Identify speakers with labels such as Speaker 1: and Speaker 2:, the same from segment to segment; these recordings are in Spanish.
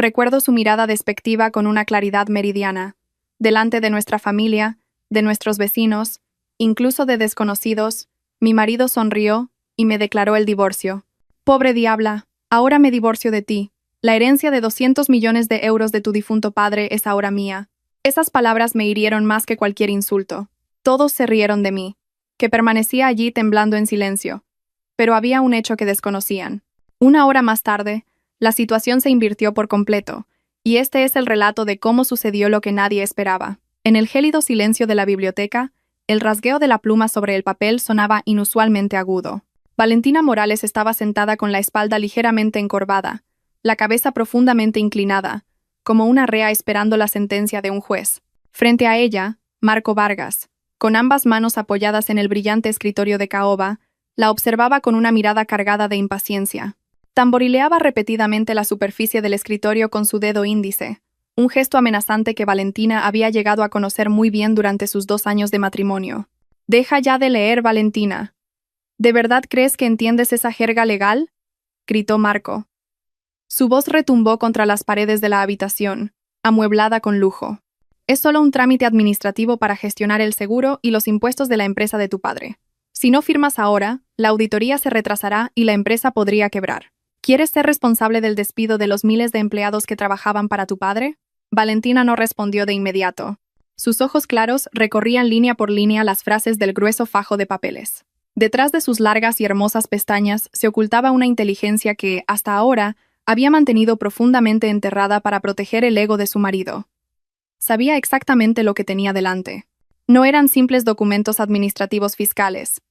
Speaker 1: Recuerdo su mirada despectiva con una claridad meridiana. Delante de nuestra familia, de nuestros vecinos, incluso de desconocidos, mi marido sonrió y me declaró el divorcio. Pobre diabla, ahora me divorcio de ti. La herencia de 200 millones de euros de tu difunto padre es ahora mía. Esas palabras me hirieron más que cualquier insulto. Todos se rieron de mí, que permanecía allí temblando en silencio. Pero había un hecho que desconocían. Una hora más tarde, la situación se invirtió por completo, y este es el relato de cómo sucedió lo que nadie esperaba. En el gélido silencio de la biblioteca, el rasgueo de la pluma sobre el papel sonaba inusualmente agudo. Valentina Morales estaba sentada con la espalda ligeramente encorvada, la cabeza profundamente inclinada, como una rea esperando la sentencia de un juez. Frente a ella, Marco Vargas, con ambas manos apoyadas en el brillante escritorio de caoba, la observaba con una mirada cargada de impaciencia. Tamborileaba repetidamente la superficie del escritorio con su dedo índice, un gesto amenazante que Valentina había llegado a conocer muy bien durante sus 2 años de matrimonio. «Deja ya de leer, Valentina. ¿De verdad crees que entiendes esa jerga legal?», gritó Marco. Su voz retumbó contra las paredes de la habitación, amueblada con lujo. «Es solo un trámite administrativo para gestionar el seguro y los impuestos de la empresa de tu padre. Si no firmas ahora, la auditoría se retrasará y la empresa podría quebrar. ¿Quieres ser responsable del despido de los miles de empleados que trabajaban para tu padre?». Valentina no respondió de inmediato. Sus ojos claros recorrían línea por línea las frases del grueso fajo de papeles. Detrás de sus largas y hermosas pestañas se ocultaba una inteligencia que, hasta ahora, había mantenido profundamente enterrada para proteger el ego de su marido. Sabía exactamente lo que tenía delante. No eran simples documentos administrativos fiscales.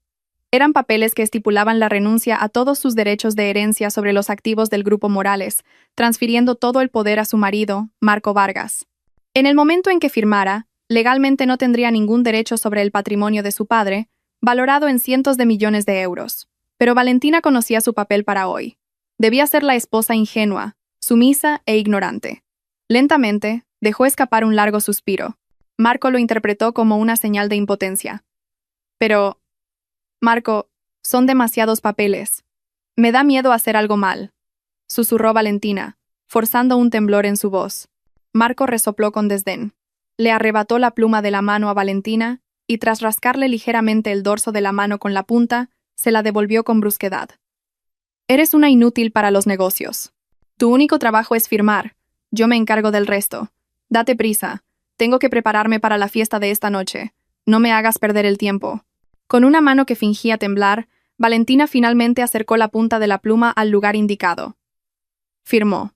Speaker 1: Eran papeles que estipulaban la renuncia a todos sus derechos de herencia sobre los activos del grupo Morales, transfiriendo todo el poder a su marido, Marco Vargas. En el momento en que firmara, legalmente no tendría ningún derecho sobre el patrimonio de su padre, valorado en cientos de millones de euros. Pero Valentina conocía su papel para hoy. Debía ser la esposa ingenua, sumisa e ignorante. Lentamente, dejó escapar un largo suspiro. Marco lo interpretó como una señal de impotencia. «Pero, Marco, son demasiados papeles. Me da miedo hacer algo mal», susurró Valentina, forzando un temblor en su voz. Marco resopló con desdén. Le arrebató la pluma de la mano a Valentina y, tras rascarle ligeramente el dorso de la mano con la punta, se la devolvió con brusquedad. «Eres una inútil para los negocios. Tu único trabajo es firmar. Yo me encargo del resto. Date prisa. Tengo que prepararme para la fiesta de esta noche. No me hagas perder el tiempo». Con una mano que fingía temblar, Valentina finalmente acercó la punta de la pluma al lugar indicado. Firmó.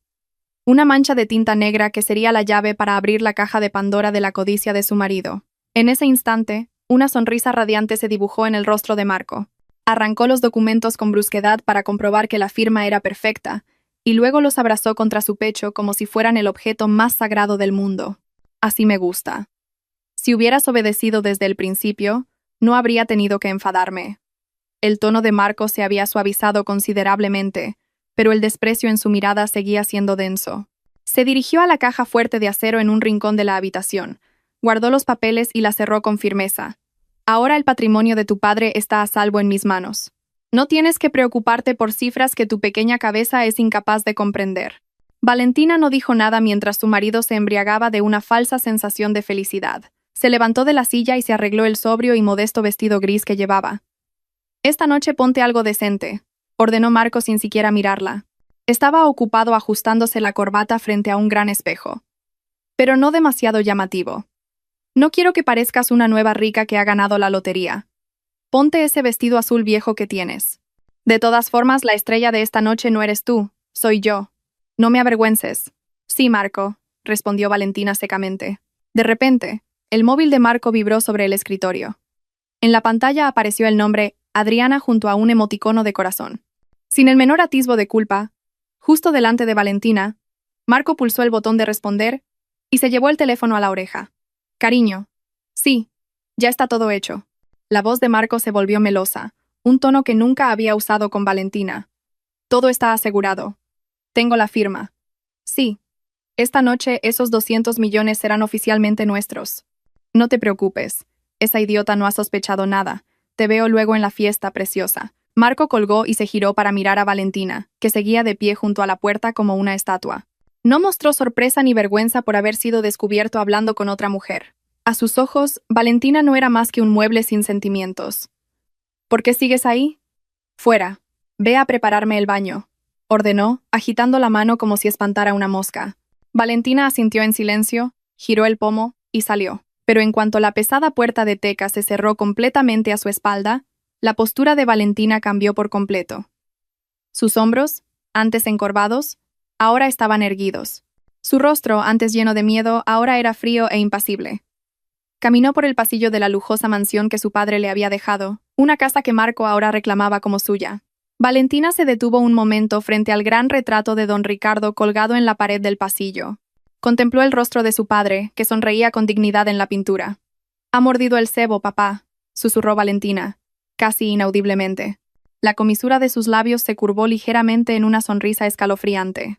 Speaker 1: Una mancha de tinta negra que sería la llave para abrir la caja de Pandora de la codicia de su marido. En ese instante, una sonrisa radiante se dibujó en el rostro de Marco. Arrancó los documentos con brusquedad para comprobar que la firma era perfecta, y luego los abrazó contra su pecho como si fueran el objeto más sagrado del mundo. «Así me gusta. Si hubieras obedecido desde el principio, no habría tenido que enfadarme». El tono de Marco se había suavizado considerablemente, pero el desprecio en su mirada seguía siendo denso. Se dirigió a la caja fuerte de acero en un rincón de la habitación, guardó los papeles y la cerró con firmeza. «Ahora el patrimonio de tu padre está a salvo en mis manos. No tienes que preocuparte por cifras que tu pequeña cabeza es incapaz de comprender». Valentina no dijo nada mientras su marido se embriagaba de una falsa sensación de felicidad. Se levantó de la silla y se arregló el sobrio y modesto vestido gris que llevaba. «Esta noche ponte algo decente», ordenó Marco sin siquiera mirarla. Estaba ocupado ajustándose la corbata frente a un gran espejo. «Pero no demasiado llamativo. No quiero que parezcas una nueva rica que ha ganado la lotería. Ponte ese vestido azul viejo que tienes. De todas formas, la estrella de esta noche no eres tú, soy yo. No me avergüences». «Sí, Marco», respondió Valentina secamente. De repente, el móvil de Marco vibró sobre el escritorio. En la pantalla apareció el nombre Adriana junto a un emoticono de corazón. Sin el menor atisbo de culpa, justo delante de Valentina, Marco pulsó el botón de responder y se llevó el teléfono a la oreja. «Cariño». «Sí, ya está todo hecho». La voz de Marco se volvió melosa, un tono que nunca había usado con Valentina. «Todo está asegurado. Tengo la firma. Sí, esta noche esos 200 millones serán oficialmente nuestros. No te preocupes, esa idiota no ha sospechado nada. Te veo luego en la fiesta, preciosa». Marco colgó y se giró para mirar a Valentina, que seguía de pie junto a la puerta como una estatua. No mostró sorpresa ni vergüenza por haber sido descubierto hablando con otra mujer. A sus ojos, Valentina no era más que un mueble sin sentimientos. ¿Por qué sigues ahí? Fuera. Ve a prepararme el baño, ordenó, agitando la mano como si espantara una mosca. Valentina asintió en silencio, giró el pomo y salió. Pero en cuanto la pesada puerta de teca se cerró completamente a su espalda, la postura de Valentina cambió por completo. Sus hombros, antes encorvados, ahora estaban erguidos. Su rostro, antes lleno de miedo, ahora era frío e impasible. Caminó por el pasillo de la lujosa mansión que su padre le había dejado, una casa que Marco ahora reclamaba como suya. Valentina se detuvo un momento frente al gran retrato de don Ricardo colgado en la pared del pasillo. Contempló el rostro de su padre, que sonreía con dignidad en la pintura. «Ha mordido el cebo, papá», susurró Valentina, casi inaudiblemente. La comisura de sus labios se curvó ligeramente en una sonrisa escalofriante.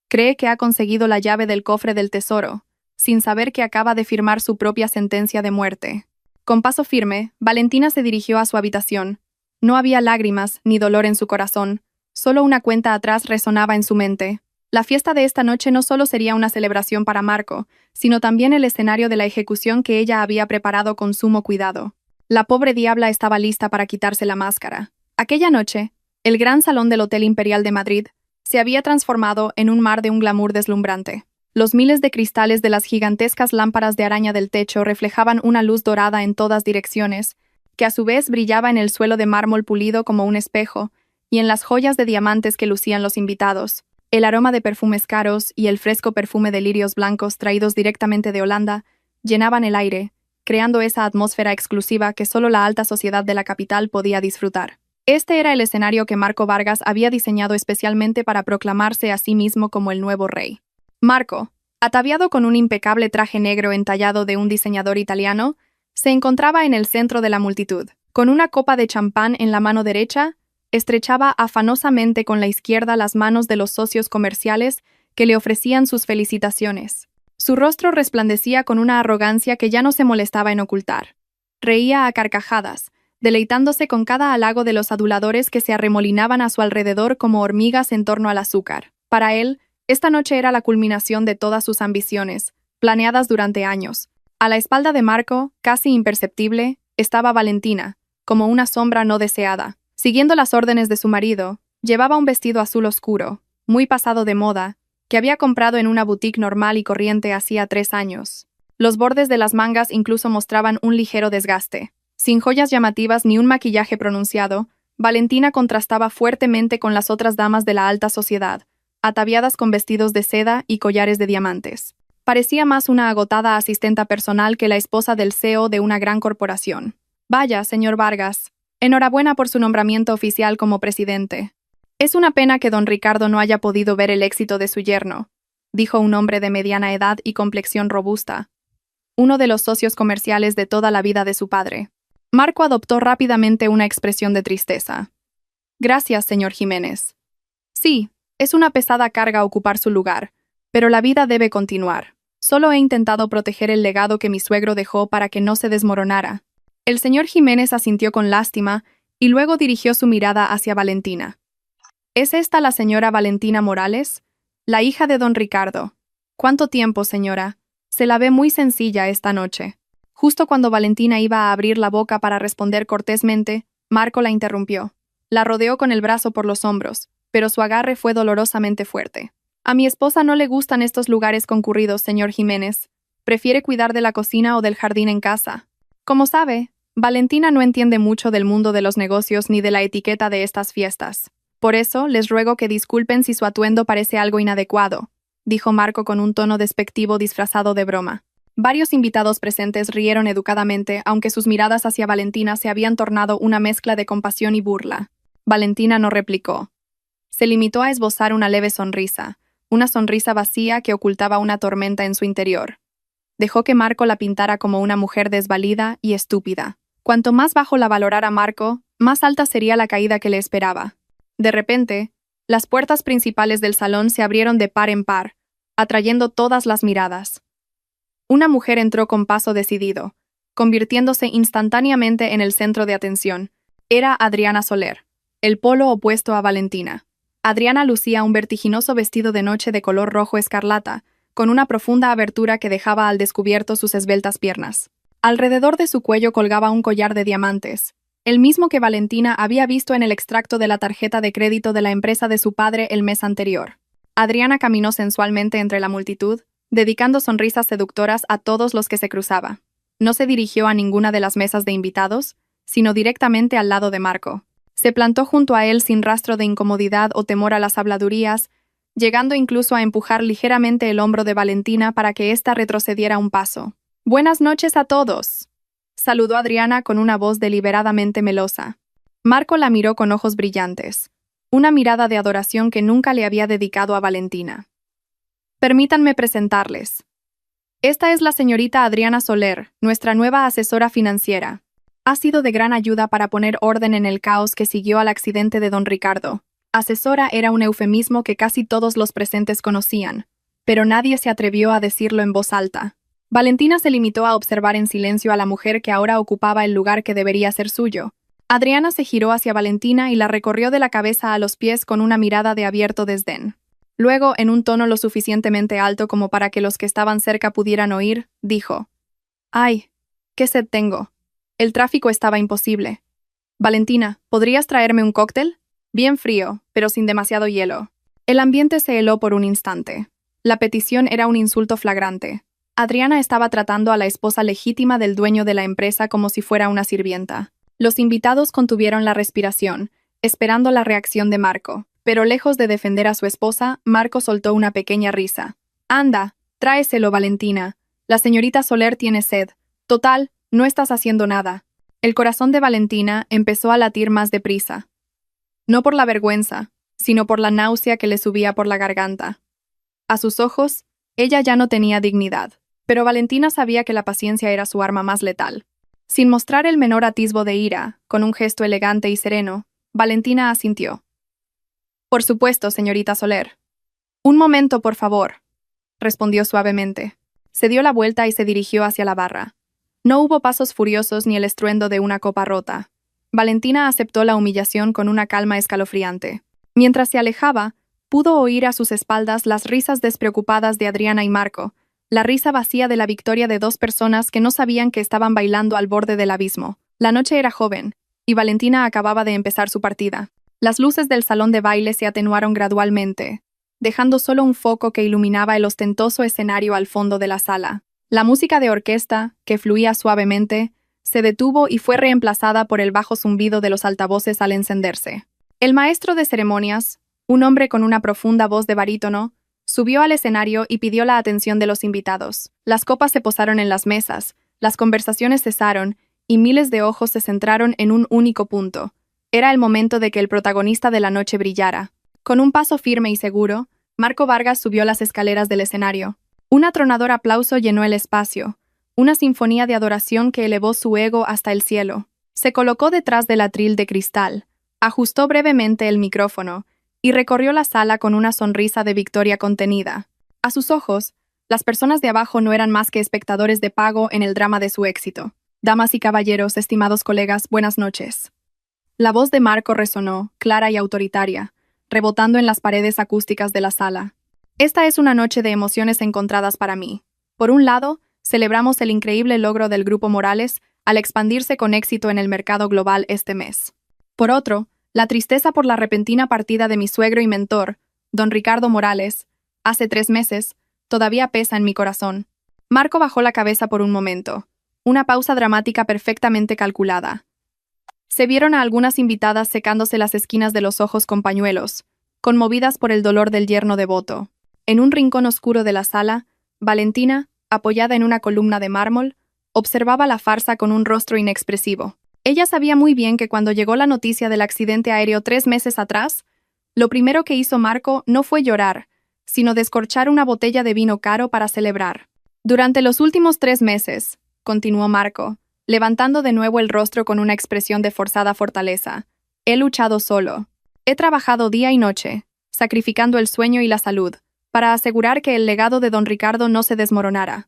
Speaker 1: Cree que ha conseguido la llave del cofre del tesoro, sin saber que acaba de firmar su propia sentencia de muerte. Con paso firme, Valentina se dirigió a su habitación. No había lágrimas ni dolor en su corazón, solo una cuenta atrás resonaba en su mente. La fiesta de esta noche no solo sería una celebración para Marco, sino también el escenario de la ejecución que ella había preparado con sumo cuidado. La pobre diabla estaba lista para quitarse la máscara. Aquella noche, el gran salón del Hotel Imperial de Madrid se había transformado en un mar de un glamour deslumbrante. Los miles de cristales de las gigantescas lámparas de araña del techo reflejaban una luz dorada en todas direcciones, que a su vez brillaba en el suelo de mármol pulido como un espejo, y en las joyas de diamantes que lucían los invitados. El aroma de perfumes caros y el fresco perfume de lirios blancos traídos directamente de Holanda llenaban el aire, creando esa atmósfera exclusiva que solo la alta sociedad de la capital podía disfrutar. Este era el escenario que Marco Vargas había diseñado especialmente para proclamarse a sí mismo como el nuevo rey. Marco, ataviado con un impecable traje negro entallado de un diseñador italiano, se encontraba en el centro de la multitud. Con una copa de champán en la mano derecha, estrechaba afanosamente con la izquierda las manos de los socios comerciales que le ofrecían sus felicitaciones. Su rostro resplandecía con una arrogancia que ya no se molestaba en ocultar. Reía a carcajadas, deleitándose con cada halago de los aduladores que se arremolinaban a su alrededor como hormigas en torno al azúcar. Para él, esta noche era la culminación de todas sus ambiciones, planeadas durante años. A la espalda de Marco, casi imperceptible, estaba Valentina, como una sombra no deseada. Siguiendo las órdenes de su marido, llevaba un vestido azul oscuro, muy pasado de moda, que había comprado en una boutique normal y corriente hacía 3 años. Los bordes de las mangas incluso mostraban un ligero desgaste. Sin joyas llamativas ni un maquillaje pronunciado, Valentina contrastaba fuertemente con las otras damas de la alta sociedad, ataviadas con vestidos de seda y collares de diamantes. Parecía más una agotada asistenta personal que la esposa del CEO de una gran corporación. «Vaya, señor Vargas. Enhorabuena por su nombramiento oficial como presidente. Es una pena que don Ricardo no haya podido ver el éxito de su yerno», dijo un hombre de mediana edad y complexión robusta, uno de los socios comerciales de toda la vida de su padre. Marco adoptó rápidamente una expresión de tristeza. «Gracias, señor Jiménez. Sí, es una pesada carga ocupar su lugar, pero la vida debe continuar. Solo he intentado proteger el legado que mi suegro dejó para que no se desmoronara». El señor Jiménez asintió con lástima y luego dirigió su mirada hacia Valentina. «¿Es esta la señora Valentina Morales? La hija de don Ricardo. ¿Cuánto tiempo, señora? Se la ve muy sencilla esta noche». Justo cuando Valentina iba a abrir la boca para responder cortésmente, Marco la interrumpió. La rodeó con el brazo por los hombros, pero su agarre fue dolorosamente fuerte. «A mi esposa no le gustan estos lugares concurridos, señor Jiménez. Prefiere cuidar de la cocina o del jardín en casa». Como sabe, Valentina no entiende mucho del mundo de los negocios ni de la etiqueta de estas fiestas. «Por eso, les ruego que disculpen si su atuendo parece algo inadecuado», dijo Marco con un tono despectivo disfrazado de broma. Varios invitados presentes rieron educadamente, aunque sus miradas hacia Valentina se habían tornado una mezcla de compasión y burla. Valentina no replicó. Se limitó a esbozar una leve sonrisa, una sonrisa vacía que ocultaba una tormenta en su interior. Dejó que Marco la pintara como una mujer desvalida y estúpida. Cuanto más bajo la valorara Marco, más alta sería la caída que le esperaba. De repente, las puertas principales del salón se abrieron de par en par, atrayendo todas las miradas. Una mujer entró con paso decidido, convirtiéndose instantáneamente en el centro de atención. Era Adriana Soler, el polo opuesto a Valentina. Adriana lucía un vertiginoso vestido de noche de color rojo escarlata, con una profunda abertura que dejaba al descubierto sus esbeltas piernas. Alrededor de su cuello colgaba un collar de diamantes, el mismo que Valentina había visto en el extracto de la tarjeta de crédito de la empresa de su padre el mes anterior. Adriana caminó sensualmente entre la multitud, dedicando sonrisas seductoras a todos los que se cruzaba. No se dirigió a ninguna de las mesas de invitados, sino directamente al lado de Marco. Se plantó junto a él sin rastro de incomodidad o temor a las habladurías, llegando incluso a empujar ligeramente el hombro de Valentina para que ésta retrocediera un paso. «Buenas noches a todos», saludó Adriana con una voz deliberadamente melosa. Marco la miró con ojos brillantes, una mirada de adoración que nunca le había dedicado a Valentina. «Permítanme presentarles. Esta es la señorita Adriana Soler, nuestra nueva asesora financiera. Ha sido de gran ayuda para poner orden en el caos que siguió al accidente de don Ricardo». Asesora era un eufemismo que casi todos los presentes conocían, pero nadie se atrevió a decirlo en voz alta. Valentina se limitó a observar en silencio a la mujer que ahora ocupaba el lugar que debería ser suyo. Adriana se giró hacia Valentina y la recorrió de la cabeza a los pies con una mirada de abierto desdén. Luego, en un tono lo suficientemente alto como para que los que estaban cerca pudieran oír, dijo: «Ay, qué sed tengo. El tráfico estaba imposible. Valentina, ¿podrías traerme un cóctel? Bien frío, pero sin demasiado hielo». El ambiente se heló por un instante. La petición era un insulto flagrante. Adriana estaba tratando a la esposa legítima del dueño de la empresa como si fuera una sirvienta. Los invitados contuvieron la respiración, esperando la reacción de Marco, pero lejos de defender a su esposa, Marco soltó una pequeña risa. «Anda, tráeselo, Valentina. La señorita Soler tiene sed. Total, no estás haciendo nada». El corazón de Valentina empezó a latir más deprisa. No por la vergüenza, sino por la náusea que le subía por la garganta. A sus ojos, ella ya no tenía dignidad. Pero Valentina sabía que la paciencia era su arma más letal. Sin mostrar el menor atisbo de ira, con un gesto elegante y sereno, Valentina asintió. «Por supuesto, señorita Soler». «Un momento, por favor», respondió suavemente. Se dio la vuelta y se dirigió hacia la barra. No hubo pasos furiosos ni el estruendo de una copa rota. Valentina aceptó la humillación con una calma escalofriante. Mientras se alejaba, pudo oír a sus espaldas las risas despreocupadas de Adriana y Marco, la risa vacía de la victoria de dos personas que no sabían que estaban bailando al borde del abismo. La noche era joven, y Valentina acababa de empezar su partida. Las luces del salón de baile se atenuaron gradualmente, dejando solo un foco que iluminaba el ostentoso escenario al fondo de la sala. La música de orquesta, que fluía suavemente, se detuvo y fue reemplazada por el bajo zumbido de los altavoces al encenderse. El maestro de ceremonias, un hombre con una profunda voz de barítono, subió al escenario y pidió la atención de los invitados. Las copas se posaron en las mesas, las conversaciones cesaron y miles de ojos se centraron en un único punto. Era el momento de que el protagonista de la noche brillara. Con un paso firme y seguro, Marco Vargas subió las escaleras del escenario. Un atronador aplauso llenó el espacio, una sinfonía de adoración que elevó su ego hasta el cielo. Se colocó detrás del atril de cristal, ajustó brevemente el micrófono y recorrió la sala con una sonrisa de victoria contenida. A sus ojos, las personas de abajo no eran más que espectadores de pago en el drama de su éxito. «Damas y caballeros, estimados colegas, buenas noches». La voz de Marco resonó, clara y autoritaria, rebotando en las paredes acústicas de la sala. «Esta es una noche de emociones encontradas para mí. Por un lado, celebramos el increíble logro del Grupo Morales al expandirse con éxito en el mercado global este mes. Por otro, la tristeza por la repentina partida de mi suegro y mentor, don Ricardo Morales, hace 3 meses, todavía pesa en mi corazón». Marco bajó la cabeza por un momento, una pausa dramática perfectamente calculada. Se vieron a algunas invitadas secándose las esquinas de los ojos con pañuelos, conmovidas por el dolor del yerno devoto. En un rincón oscuro de la sala, Valentina, apoyada en una columna de mármol, observaba la farsa con un rostro inexpresivo. Ella sabía muy bien que cuando llegó la noticia del accidente aéreo 3 meses atrás, lo primero que hizo Marco no fue llorar, sino descorchar una botella de vino caro para celebrar. «Durante los últimos 3 meses», continuó Marco, levantando de nuevo el rostro con una expresión de forzada fortaleza, «he luchado solo. He trabajado día y noche, sacrificando el sueño y la salud, para asegurar que el legado de don Ricardo no se desmoronara.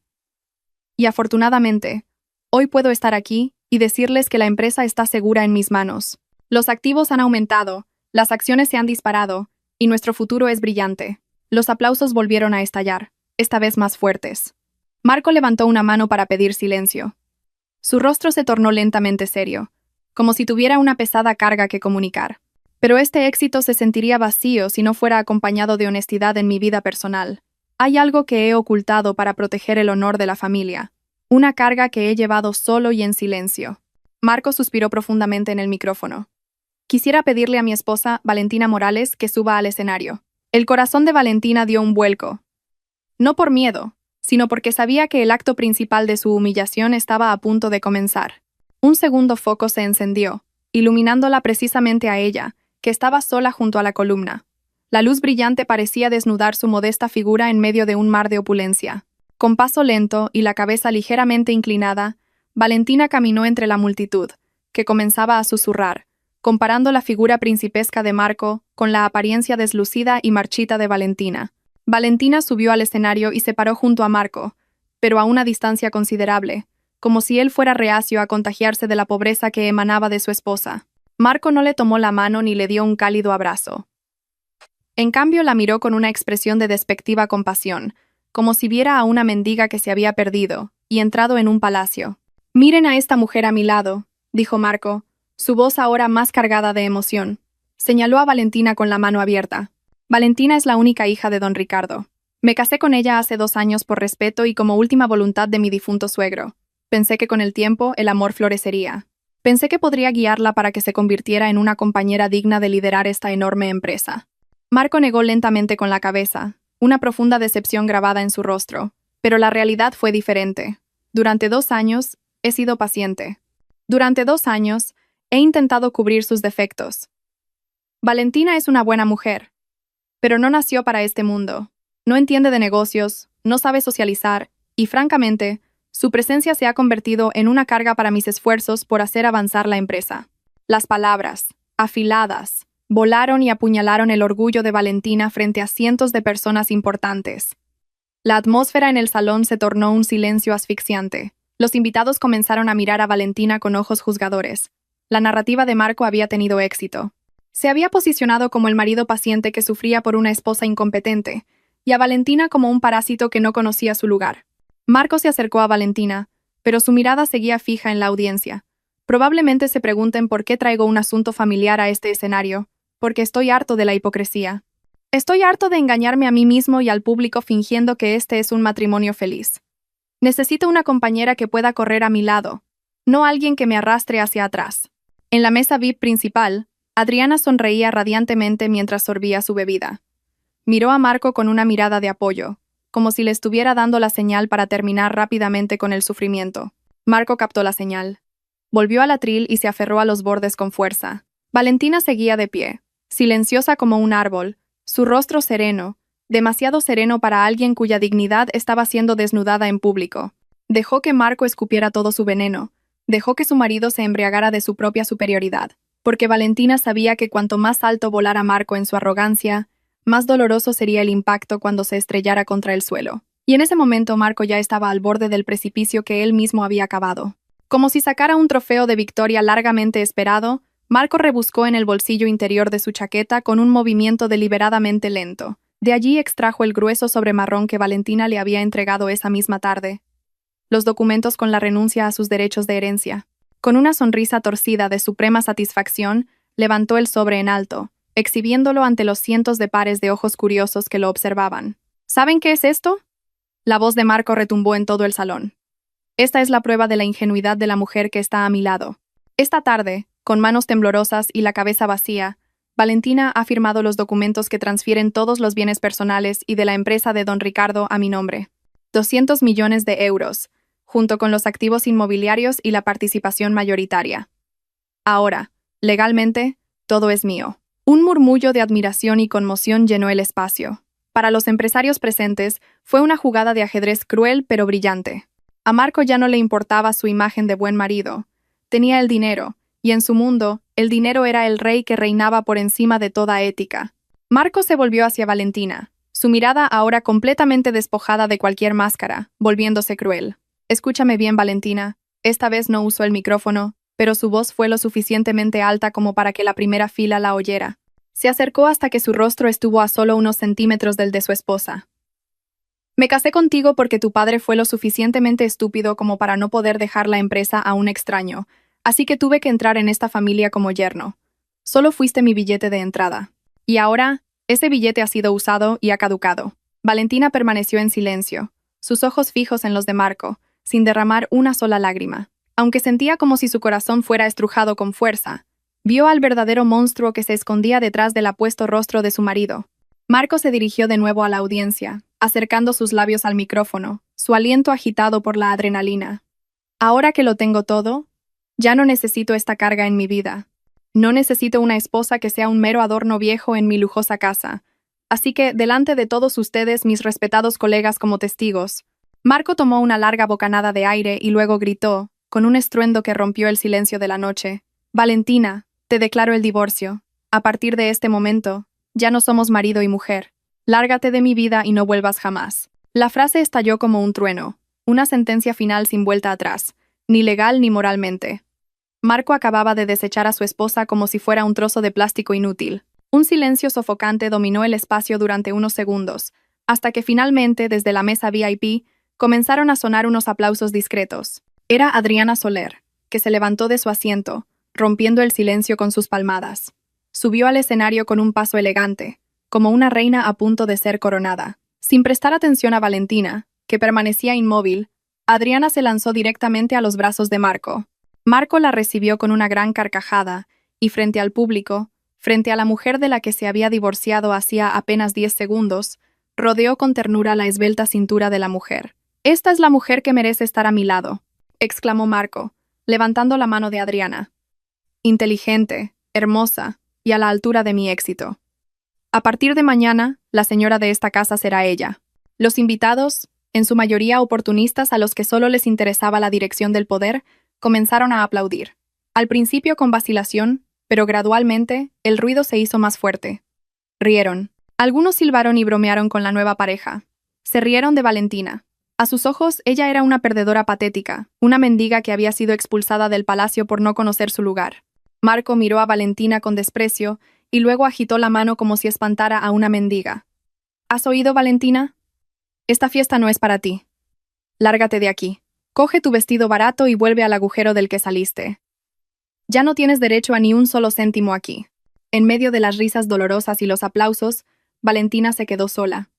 Speaker 1: Y afortunadamente, hoy puedo estar aquí y decirles que la empresa está segura en mis manos. Los activos han aumentado, las acciones se han disparado, y nuestro futuro es brillante. Los aplausos volvieron a estallar, esta vez más fuertes. Marco levantó una mano para pedir silencio. Su rostro se tornó lentamente serio, como si tuviera una pesada carga que comunicar. Pero este éxito se sentiría vacío si no fuera acompañado de honestidad en mi vida personal. Hay algo que he ocultado para proteger el honor de la familia. Una carga que he llevado solo y en silencio. Marco suspiró profundamente en el micrófono. Quisiera pedirle a mi esposa, Valentina Morales, que suba al escenario. El corazón de Valentina dio un vuelco. No por miedo, sino porque sabía que el acto principal de su humillación estaba a punto de comenzar. Un segundo foco se encendió, iluminándola precisamente a ella, que estaba sola junto a la columna. La luz brillante parecía desnudar su modesta figura en medio de un mar de opulencia. Con paso lento y la cabeza ligeramente inclinada, Valentina caminó entre la multitud, que comenzaba a susurrar, comparando la figura principesca de Marco con la apariencia deslucida y marchita de Valentina. Valentina subió al escenario y se paró junto a Marco, pero a una distancia considerable, como si él fuera reacio a contagiarse de la pobreza que emanaba de su esposa. Marco no le tomó la mano ni le dio un cálido abrazo. En cambio, la miró con una expresión de despectiva compasión, como si viera a una mendiga que se había perdido y entrado en un palacio. «Miren a esta mujer a mi lado», dijo Marco, su voz ahora más cargada de emoción. Señaló a Valentina con la mano abierta. Valentina es la única hija de don Ricardo. Me casé con ella hace 2 años por respeto y como última voluntad de mi difunto suegro. Pensé que con el tiempo el amor florecería. Pensé que podría guiarla para que se convirtiera en una compañera digna de liderar esta enorme empresa. Marco negó lentamente con la cabeza, una profunda decepción grabada en su rostro. Pero la realidad fue diferente. Durante 2 años, he sido paciente. Durante 2 años, he intentado cubrir sus defectos. Valentina es una buena mujer, pero no nació para este mundo. No entiende de negocios, no sabe socializar, y francamente, su presencia se ha convertido en una carga para mis esfuerzos por hacer avanzar la empresa. Las palabras, afiladas, volaron y apuñalaron el orgullo de Valentina frente a cientos de personas importantes. La atmósfera en el salón se tornó un silencio asfixiante. Los invitados comenzaron a mirar a Valentina con ojos juzgadores. La narrativa de Marco había tenido éxito. Se había posicionado como el marido paciente que sufría por una esposa incompetente, y a Valentina como un parásito que no conocía su lugar. Marco se acercó a Valentina, pero su mirada seguía fija en la audiencia. Probablemente se pregunten por qué traigo un asunto familiar a este escenario, porque estoy harto de la hipocresía. Estoy harto de engañarme a mí mismo y al público fingiendo que este es un matrimonio feliz. Necesito una compañera que pueda correr a mi lado, no alguien que me arrastre hacia atrás. En la mesa VIP principal, Adriana sonreía radiantemente mientras sorbía su bebida. Miró a Marco con una mirada de apoyo, como si le estuviera dando la señal para terminar rápidamente con el sufrimiento. Marco captó la señal. Volvió al atril y se aferró a los bordes con fuerza. Valentina seguía de pie, silenciosa como un árbol, su rostro sereno, demasiado sereno para alguien cuya dignidad estaba siendo desnudada en público. Dejó que Marco escupiera todo su veneno, dejó que su marido se embriagara de su propia superioridad, porque Valentina sabía que cuanto más alto volara Marco en su arrogancia, más doloroso sería el impacto cuando se estrellara contra el suelo. Y en ese momento Marco ya estaba al borde del precipicio que él mismo había cavado. Como si sacara un trofeo de victoria largamente esperado, Marco rebuscó en el bolsillo interior de su chaqueta con un movimiento deliberadamente lento. De allí extrajo el grueso sobremarrón que Valentina le había entregado esa misma tarde. Los documentos con la renuncia a sus derechos de herencia. Con una sonrisa torcida de suprema satisfacción, levantó el sobre en alto, exhibiéndolo ante los cientos de pares de ojos curiosos que lo observaban. ¿Saben qué es esto? La voz de Marco retumbó en todo el salón. Esta es la prueba de la ingenuidad de la mujer que está a mi lado. Esta tarde, con manos temblorosas y la cabeza vacía, Valentina ha firmado los documentos que transfieren todos los bienes personales y de la empresa de don Ricardo a mi nombre. 200 millones de euros, junto con los activos inmobiliarios y la participación mayoritaria. Ahora, legalmente, todo es mío. Un murmullo de admiración y conmoción llenó el espacio. Para los empresarios presentes, fue una jugada de ajedrez cruel pero brillante. A Marco ya no le importaba su imagen de buen marido. Tenía el dinero, y en su mundo, el dinero era el rey que reinaba por encima de toda ética. Marco se volvió hacia Valentina, su mirada ahora completamente despojada de cualquier máscara, volviéndose cruel. Escúchame bien, Valentina. Esta vez no usó el micrófono, pero su voz fue lo suficientemente alta como para que la primera fila la oyera. Se acercó hasta que su rostro estuvo a solo unos centímetros del de su esposa. Me casé contigo porque tu padre fue lo suficientemente estúpido como para no poder dejar la empresa a un extraño, así que tuve que entrar en esta familia como yerno. Solo fuiste mi billete de entrada. Y ahora, ese billete ha sido usado y ha caducado. Valentina permaneció en silencio, sus ojos fijos en los de Marco, sin derramar una sola lágrima. Aunque sentía como si su corazón fuera estrujado con fuerza, vio al verdadero monstruo que se escondía detrás del apuesto rostro de su marido. Marco se dirigió de nuevo a la audiencia, acercando sus labios al micrófono, su aliento agitado por la adrenalina. Ahora que lo tengo todo, ya no necesito esta carga en mi vida. No necesito una esposa que sea un mero adorno viejo en mi lujosa casa. Así que, delante de todos ustedes, mis respetados colegas como testigos, Marco tomó una larga bocanada de aire y luego gritó, con un estruendo que rompió el silencio de la noche: Valentina, te declaro el divorcio. A partir de este momento, ya no somos marido y mujer. Lárgate de mi vida y no vuelvas jamás. La frase estalló como un trueno, una sentencia final sin vuelta atrás, ni legal ni moralmente. Marco acababa de desechar a su esposa como si fuera un trozo de plástico inútil. Un silencio sofocante dominó el espacio durante unos segundos, hasta que finalmente, desde la mesa VIP, comenzaron a sonar unos aplausos discretos. Era Adriana Soler, que se levantó de su asiento, rompiendo el silencio con sus palmadas. Subió al escenario con un paso elegante, como una reina a punto de ser coronada. Sin prestar atención a Valentina, que permanecía inmóvil, Adriana se lanzó directamente a los brazos de Marco. Marco la recibió con una gran carcajada, y frente al público, frente a la mujer de la que se había divorciado hacía apenas 10 segundos, rodeó con ternura la esbelta cintura de la mujer. «Esta es la mujer que merece estar a mi lado», exclamó Marco, levantando la mano de Adriana. «Inteligente, hermosa, y a la altura de mi éxito. A partir de mañana, la señora de esta casa será ella». Los invitados, en su mayoría oportunistas a los que solo les interesaba la dirección del poder, comenzaron a aplaudir. Al principio con vacilación, pero gradualmente, el ruido se hizo más fuerte. Rieron. Algunos silbaron y bromearon con la nueva pareja. Se rieron de Valentina. A sus ojos, ella era una perdedora patética, una mendiga que había sido expulsada del palacio por no conocer su lugar. Marco miró a Valentina con desprecio y luego agitó la mano como si espantara a una mendiga. ¿Has oído, Valentina? Esta fiesta no es para ti. Lárgate de aquí. Coge tu vestido barato y vuelve al agujero del que saliste. Ya no tienes derecho a ni un solo céntimo aquí. En medio de las risas dolorosas y los aplausos, Valentina se quedó sola.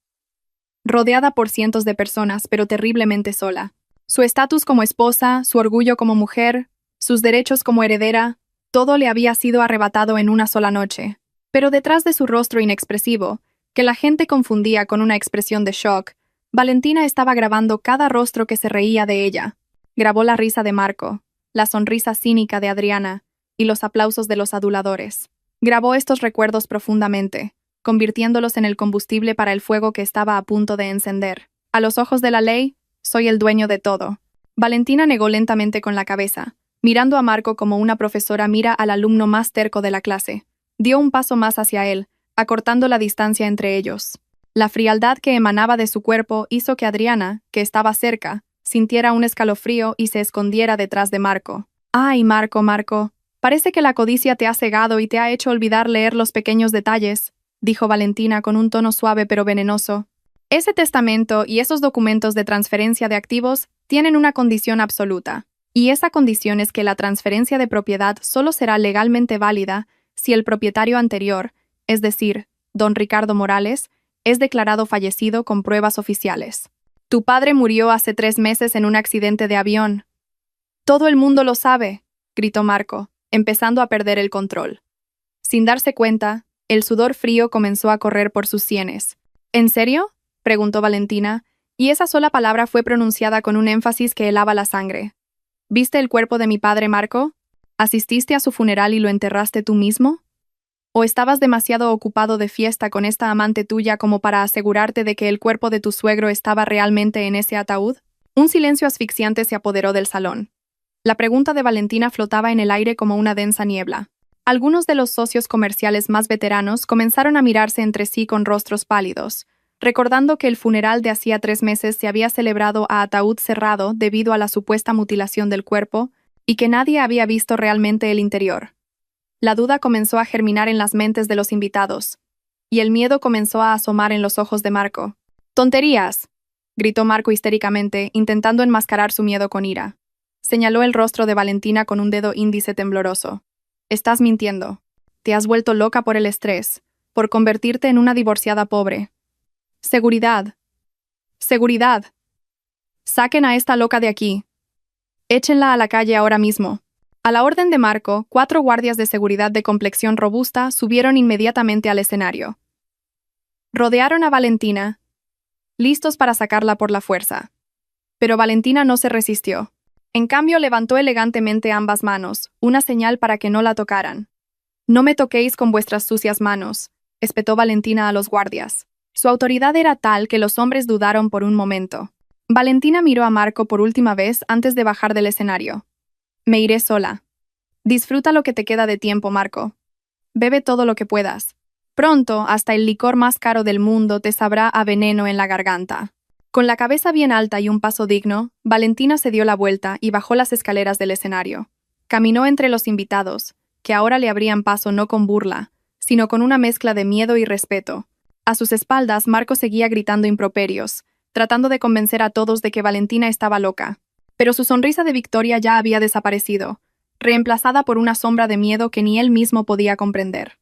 Speaker 1: Rodeada por cientos de personas, pero terriblemente sola. Su estatus como esposa, su orgullo como mujer, sus derechos como heredera, todo le había sido arrebatado en una sola noche. Pero detrás de su rostro inexpresivo, que la gente confundía con una expresión de shock, Valentina estaba grabando cada rostro que se reía de ella. Grabó la risa de Marco, la sonrisa cínica de Adriana y los aplausos de los aduladores. Grabó estos recuerdos profundamente, convirtiéndolos en el combustible para el fuego que estaba a punto de encender. A los ojos de la ley, soy el dueño de todo. Valentina negó lentamente con la cabeza, mirando a Marco como una profesora mira al alumno más terco de la clase. Dio un paso más hacia él, acortando la distancia entre ellos. La frialdad que emanaba de su cuerpo hizo que Adriana, que estaba cerca, sintiera un escalofrío y se escondiera detrás de Marco. «Ay, Marco, Marco, parece que la codicia te ha cegado y te ha hecho olvidar leer los pequeños detalles», dijo Valentina con un tono suave pero venenoso. «Ese testamento y esos documentos de transferencia de activos tienen una condición absoluta, y esa condición es que la transferencia de propiedad solo será legalmente válida si el propietario anterior, es decir, don Ricardo Morales, es declarado fallecido con pruebas oficiales. Tu padre murió hace 3 meses en un accidente de avión». «Todo el mundo lo sabe», gritó Marco, empezando a perder el control. Sin darse cuenta, el sudor frío comenzó a correr por sus sienes. «¿En serio?», preguntó Valentina, y esa sola palabra fue pronunciada con un énfasis que helaba la sangre. «¿Viste el cuerpo de mi padre, Marco? ¿Asististe a su funeral y lo enterraste tú mismo? ¿O estabas demasiado ocupado de fiesta con esta amante tuya como para asegurarte de que el cuerpo de tu suegro estaba realmente en ese ataúd?» Un silencio asfixiante se apoderó del salón. La pregunta de Valentina flotaba en el aire como una densa niebla. Algunos de los socios comerciales más veteranos comenzaron a mirarse entre sí con rostros pálidos, recordando que el funeral de hacía 3 meses se había celebrado a ataúd cerrado debido a la supuesta mutilación del cuerpo y que nadie había visto realmente el interior. La duda comenzó a germinar en las mentes de los invitados, y el miedo comenzó a asomar en los ojos de Marco. ¡Tonterías!, gritó Marco histéricamente, intentando enmascarar su miedo con ira. Señaló el rostro de Valentina con un dedo índice tembloroso. Estás mintiendo. Te has vuelto loca por el estrés, por convertirte en una divorciada pobre. Seguridad. Seguridad. Saquen a esta loca de aquí. Échenla a la calle ahora mismo. A la orden de Marco, 4 guardias de seguridad de complexión robusta subieron inmediatamente al escenario. Rodearon a Valentina, listos para sacarla por la fuerza. Pero Valentina no se resistió. En cambio, levantó elegantemente ambas manos, una señal para que no la tocaran. No me toquéis con vuestras sucias manos, espetó Valentina a los guardias. Su autoridad era tal que los hombres dudaron por un momento. Valentina miró a Marco por última vez antes de bajar del escenario. Me iré sola. Disfruta lo que te queda de tiempo, Marco. Bebe todo lo que puedas. Pronto, hasta el licor más caro del mundo te sabrá a veneno en la garganta. Con la cabeza bien alta y un paso digno, Valentina se dio la vuelta y bajó las escaleras del escenario. Caminó entre los invitados, que ahora le abrían paso no con burla, sino con una mezcla de miedo y respeto. A sus espaldas, Marco seguía gritando improperios, tratando de convencer a todos de que Valentina estaba loca. Pero su sonrisa de victoria ya había desaparecido, reemplazada por una sombra de miedo que ni él mismo podía comprender.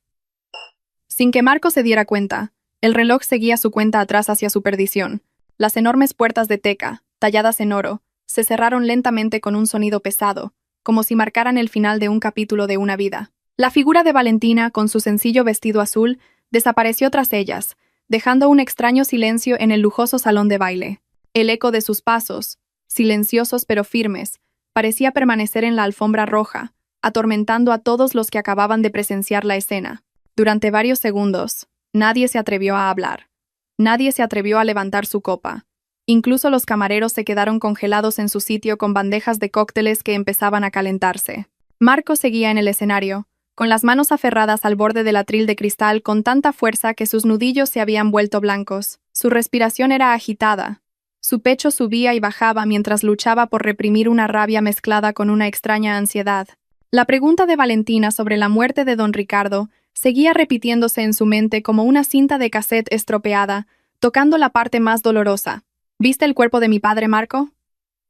Speaker 1: Sin que Marco se diera cuenta, el reloj seguía su cuenta atrás hacia su perdición. Las enormes puertas de teca, talladas en oro, se cerraron lentamente con un sonido pesado, como si marcaran el final de un capítulo de una vida. La figura de Valentina, con su sencillo vestido azul, desapareció tras ellas, dejando un extraño silencio en el lujoso salón de baile. El eco de sus pasos, silenciosos pero firmes, parecía permanecer en la alfombra roja, atormentando a todos los que acababan de presenciar la escena. Durante varios segundos, nadie se atrevió a hablar. Nadie se atrevió a levantar su copa. Incluso los camareros se quedaron congelados en su sitio con bandejas de cócteles que empezaban a calentarse. Marco seguía en el escenario, con las manos aferradas al borde del atril de cristal con tanta fuerza que sus nudillos se habían vuelto blancos. Su respiración era agitada. Su pecho subía y bajaba mientras luchaba por reprimir una rabia mezclada con una extraña ansiedad. La pregunta de Valentina sobre la muerte de don Ricardo seguía repitiéndose en su mente como una cinta de cassette estropeada, tocando la parte más dolorosa. ¿Viste el cuerpo de mi padre, Marco?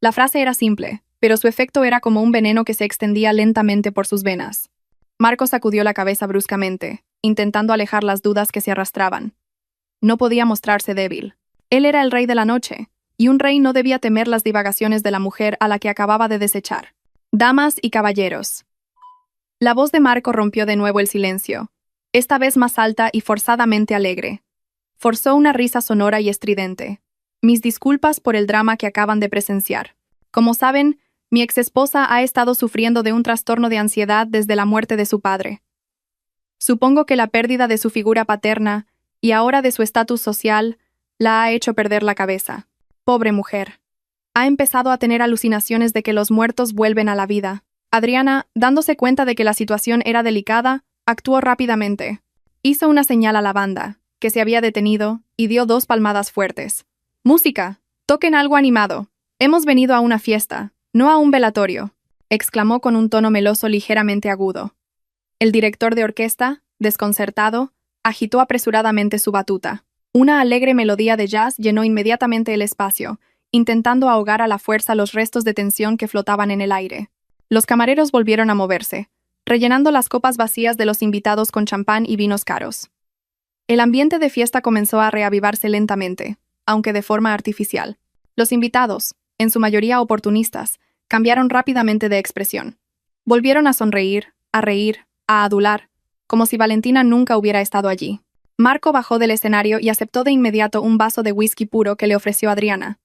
Speaker 1: La frase era simple, pero su efecto era como un veneno que se extendía lentamente por sus venas. Marco sacudió la cabeza bruscamente, intentando alejar las dudas que se arrastraban. No podía mostrarse débil. Él era el rey de la noche, y un rey no debía temer las divagaciones de la mujer a la que acababa de desechar. Damas y caballeros. La voz de Marco rompió de nuevo el silencio, esta vez más alta y forzadamente alegre. Forzó una risa sonora y estridente. Mis disculpas por el drama que acaban de presenciar. Como saben, mi exesposa ha estado sufriendo de un trastorno de ansiedad desde la muerte de su padre. Supongo que la pérdida de su figura paterna, y ahora de su estatus social, la ha hecho perder la cabeza. Pobre mujer. Ha empezado a tener alucinaciones de que los muertos vuelven a la vida. Adriana, dándose cuenta de que la situación era delicada, actuó rápidamente. Hizo una señal a la banda, que se había detenido, y dio 2 palmadas fuertes. «¡Música! ¡Toquen algo animado! Hemos venido a una fiesta, no a un velatorio», exclamó con un tono meloso ligeramente agudo. El director de orquesta, desconcertado, agitó apresuradamente su batuta. Una alegre melodía de jazz llenó inmediatamente el espacio, intentando ahogar a la fuerza los restos de tensión que flotaban en el aire. Los camareros volvieron a moverse, rellenando las copas vacías de los invitados con champán y vinos caros. El ambiente de fiesta comenzó a reavivarse lentamente, aunque de forma artificial. Los invitados, en su mayoría oportunistas, cambiaron rápidamente de expresión. Volvieron a sonreír, a reír, a adular, como si Valentina nunca hubiera estado allí. Marco bajó del escenario y aceptó de inmediato un vaso de whisky puro que le ofreció Adriana.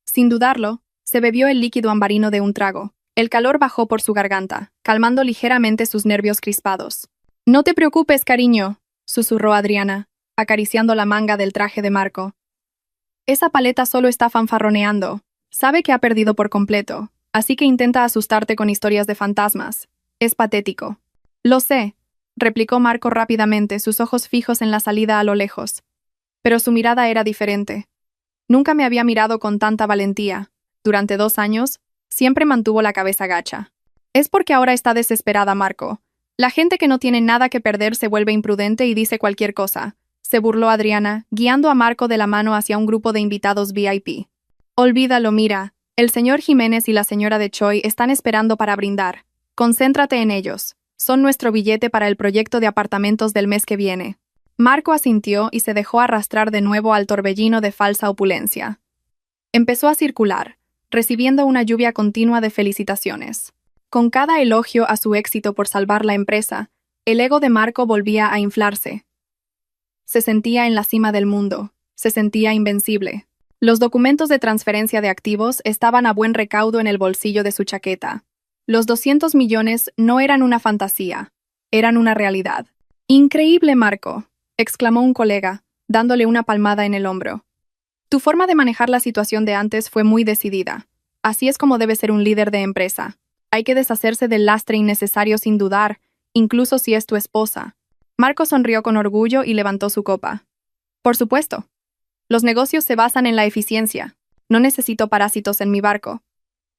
Speaker 1: Sin dudarlo, se bebió el líquido ambarino de un trago. El calor bajó por su garganta, calmando ligeramente sus nervios crispados. «No te preocupes, cariño», susurró Adriana, acariciando la manga del traje de Marco. «Esa paleta solo está fanfarroneando. Sabe que ha perdido por completo, así que intenta asustarte con historias de fantasmas. Es patético». «Lo sé», replicó Marco rápidamente, sus ojos fijos en la salida a lo lejos. Pero su mirada era diferente. Nunca me había mirado con tanta valentía. Durante 2 años, siempre mantuvo la cabeza gacha. «Es porque ahora está desesperada, Marco. La gente que no tiene nada que perder se vuelve imprudente y dice cualquier cosa, se burló Adriana, guiando a Marco de la mano hacia un grupo de invitados VIP. Olvídalo, mira. El señor Jiménez y la señora de Choi están esperando para brindar. Concéntrate en ellos. Son nuestro billete para el proyecto de apartamentos del mes que viene. Marco asintió y se dejó arrastrar de nuevo al torbellino de falsa opulencia. Empezó a circular, recibiendo una lluvia continua de felicitaciones. Con cada elogio a su éxito por salvar la empresa, el ego de Marco volvía a inflarse. Se sentía en la cima del mundo, se sentía invencible. Los documentos de transferencia de activos estaban a buen recaudo en el bolsillo de su chaqueta. Los 200 millones no eran una fantasía, eran una realidad. «Increíble, Marco», exclamó un colega, dándole una palmada en el hombro. «Tu forma de manejar la situación de antes fue muy decidida. Así es como debe ser un líder de empresa. Hay que deshacerse del lastre innecesario sin dudar, incluso si es tu esposa». Marco sonrió con orgullo y levantó su copa. «Por supuesto. Los negocios se basan en la eficiencia. No necesito parásitos en mi barco».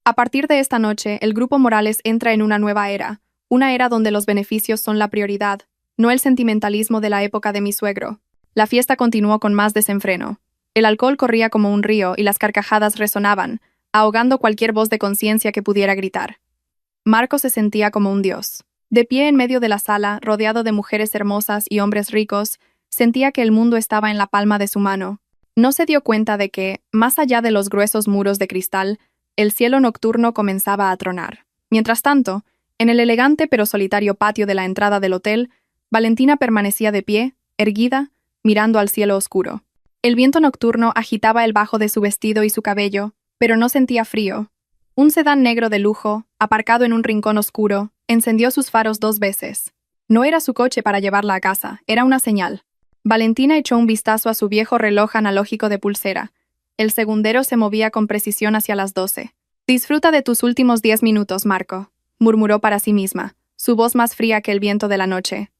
Speaker 1: A partir de esta noche, el Grupo Morales entra en una nueva era, una era donde los beneficios son la prioridad, no el sentimentalismo de la época de mi suegro. La fiesta continuó con más desenfreno. El alcohol corría como un río y las carcajadas resonaban, ahogando cualquier voz de conciencia que pudiera gritar. Marco se sentía como un dios. De pie en medio de la sala, rodeado de mujeres hermosas y hombres ricos, sentía que el mundo estaba en la palma de su mano. No se dio cuenta de que, más allá de los gruesos muros de cristal, el cielo nocturno comenzaba a tronar. Mientras tanto, en el elegante pero solitario patio de la entrada del hotel, Valentina permanecía de pie, erguida, mirando al cielo oscuro. El viento nocturno agitaba el bajo de su vestido y su cabello, pero no sentía frío. Un sedán negro de lujo, aparcado en un rincón oscuro, encendió sus faros 2 veces. No era su coche para llevarla a casa, era una señal. Valentina echó un vistazo a su viejo reloj analógico de pulsera. El segundero se movía con precisión hacia las 12. «Disfruta de tus últimos 10 minutos, Marco», murmuró para sí misma, su voz más fría que el viento de la noche.